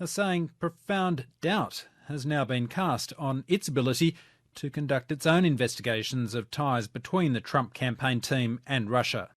are saying profound doubt has now been cast on its ability to conduct its own investigations of ties between the Trump campaign team and Russia.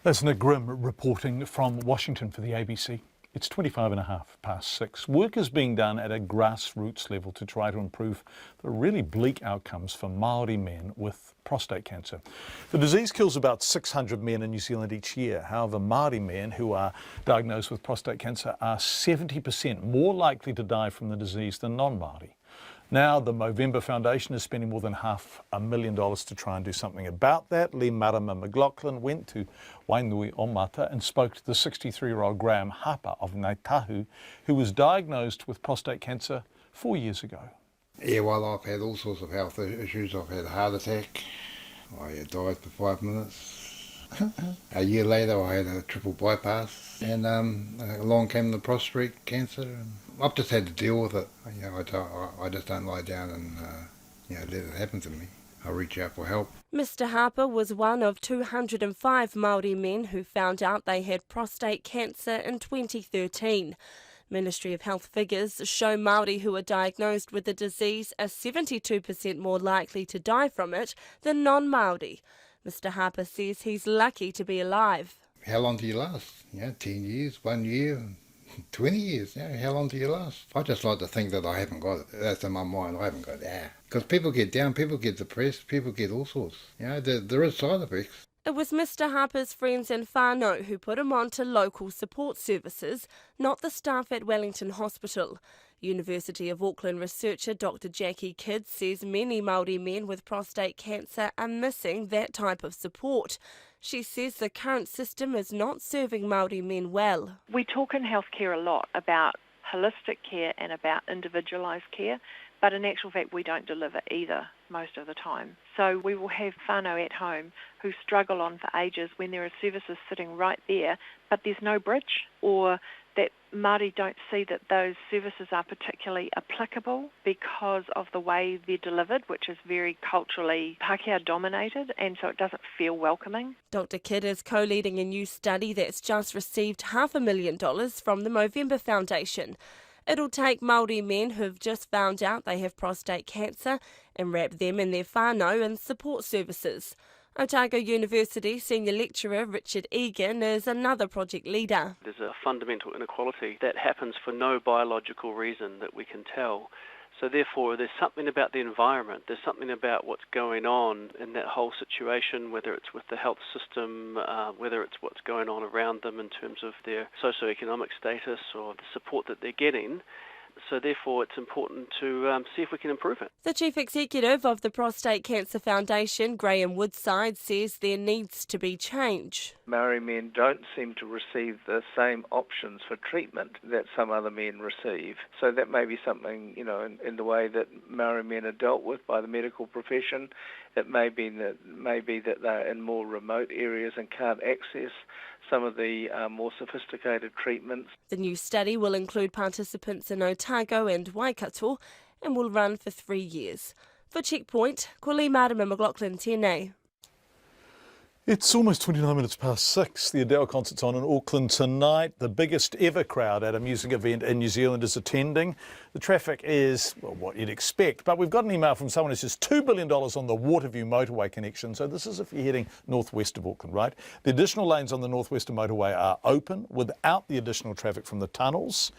That's Nick Grimm reporting from Washington for the ABC. It's 6:25. Work is being done at a grassroots level to try to improve the really bleak outcomes for Māori men with prostate cancer. The disease kills about 600 men in New Zealand each year. However, Māori men who are diagnosed with prostate cancer are 70% more likely to die from the disease than non-Māori. Now, the Movember Foundation is spending more than $500,000 to try and do something about that. Lee Marama McLaughlin went to Wainui-o-Mata and spoke to the 63-year-old Graham Harper of Ngāi Tahu, who was diagnosed with prostate cancer 4 years ago. Yeah, well, I've had all sorts of health issues. I've had a heart attack. I died for 5 minutes. A year later, I had a triple bypass, and along came the prostate cancer. I've just had to deal with it. I just don't lie down and let it happen to me. I reach out for help. Mr. Harper was one of 205 Māori men who found out they had prostate cancer in 2013. Ministry of Health figures show Māori who are diagnosed with the disease are 72% more likely to die from it than non-Māori. Mr. Harper says he's lucky to be alive. How long do you last? 10 years, 1 year, 20 years. How long do you last? I just like to think that I haven't got it. That's in my mind. I haven't got that. Because people get down, people get depressed, people get all sorts. There is side effects. It was Mr. Harper's friends and whānau who put him on to local support services, not the staff at Wellington Hospital. University of Auckland researcher Dr. Jackie Kidd says many Māori men with prostate cancer are missing that type of support. She says the current system is not serving Māori men well. We talk in healthcare a lot about holistic care and about individualised care, but in actual fact we don't deliver either most of the time. So we will have whānau at home who struggle on for ages when there are services sitting right there, but there's no bridge, or that Māori don't see that those services are particularly applicable because of the way they're delivered, which is very culturally Pākehā dominated, and so it doesn't feel welcoming. Dr. Kidd is co-leading a new study that's just received $500,000 from the Movember Foundation. It'll take Māori men who've just found out they have prostate cancer and wrap them and their whānau in support services. Otago University Senior Lecturer Richard Egan is another project leader. There's a fundamental inequality that happens for no biological reason that we can tell. So therefore, there's something about the environment, there's something about what's going on in that whole situation, whether it's with the health system, whether it's what's going on around them in terms of their socioeconomic status or the support that they're getting. So therefore, it's important to see if we can improve it. The Chief Executive of the Prostate Cancer Foundation, Graham Woodside, says there needs to be change. Māori men don't seem to receive the same options for treatment that some other men receive. So that may be something, in the way that Māori men are dealt with by the medical profession. It may be that they're in more remote areas and can't access some of the more sophisticated treatments. The new study will include participants in Otago and Waikato and will run for 3 years. For Checkpoint, ko Lee Marama McLaughlin tēnei. It's almost 29 minutes past 6. The Adele concert's on in Auckland tonight. The biggest ever crowd at a music event in New Zealand is attending. The traffic is, well, what you'd expect. But we've got an email from someone who says $2 billion on the Waterview motorway connection. So this is if you're heading northwest of Auckland, right? The additional lanes on the northwestern motorway are open without the additional traffic from the tunnels.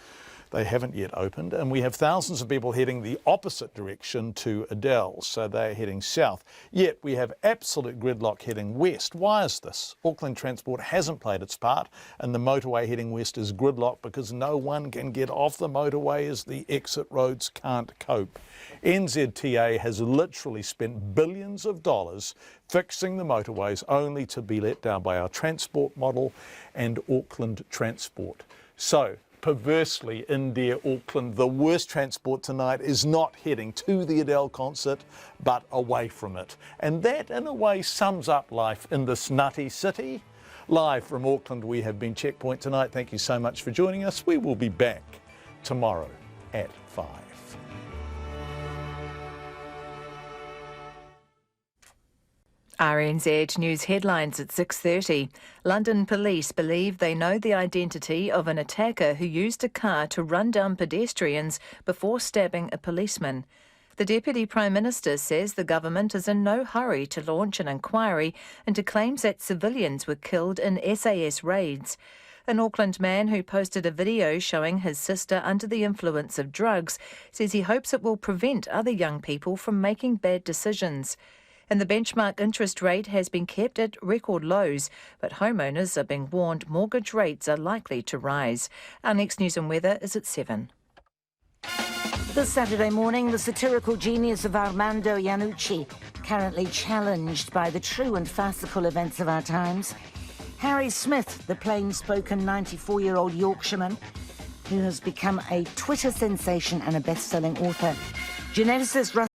They haven't yet opened, and we have thousands of people heading the opposite direction to Adele, so they're heading south. Yet we have absolute gridlock heading west. Why is this? Auckland Transport hasn't played its part, and the motorway heading west is gridlocked because no one can get off the motorway as the exit roads can't cope. NZTA has literally spent billions of dollars fixing the motorways only to be let down by our transport model and Auckland Transport. So, perversely, in dear Auckland, the worst transport tonight is not heading to the Adele concert, but away from it. And that, in a way, sums up life in this nutty city. Live from Auckland, we have been Checkpoint tonight. Thank you so much for joining us. We will be back tomorrow at 5. RNZ News headlines at 6:30. London police believe they know the identity of an attacker who used a car to run down pedestrians before stabbing a policeman. The Deputy Prime Minister says the government is in no hurry to launch an inquiry into claims that civilians were killed in SAS raids. An Auckland man who posted a video showing his sister under the influence of drugs says he hopes it will prevent other young people from making bad decisions. And the benchmark interest rate has been kept at record lows, but homeowners are being warned mortgage rates are likely to rise. Our next news and weather is at 7. This Saturday morning, the satirical genius of Armando Iannucci, currently challenged by the true and farcical events of our times. Harry Smith, the plain-spoken 94-year-old Yorkshireman, who has become a Twitter sensation and a best-selling author. Geneticist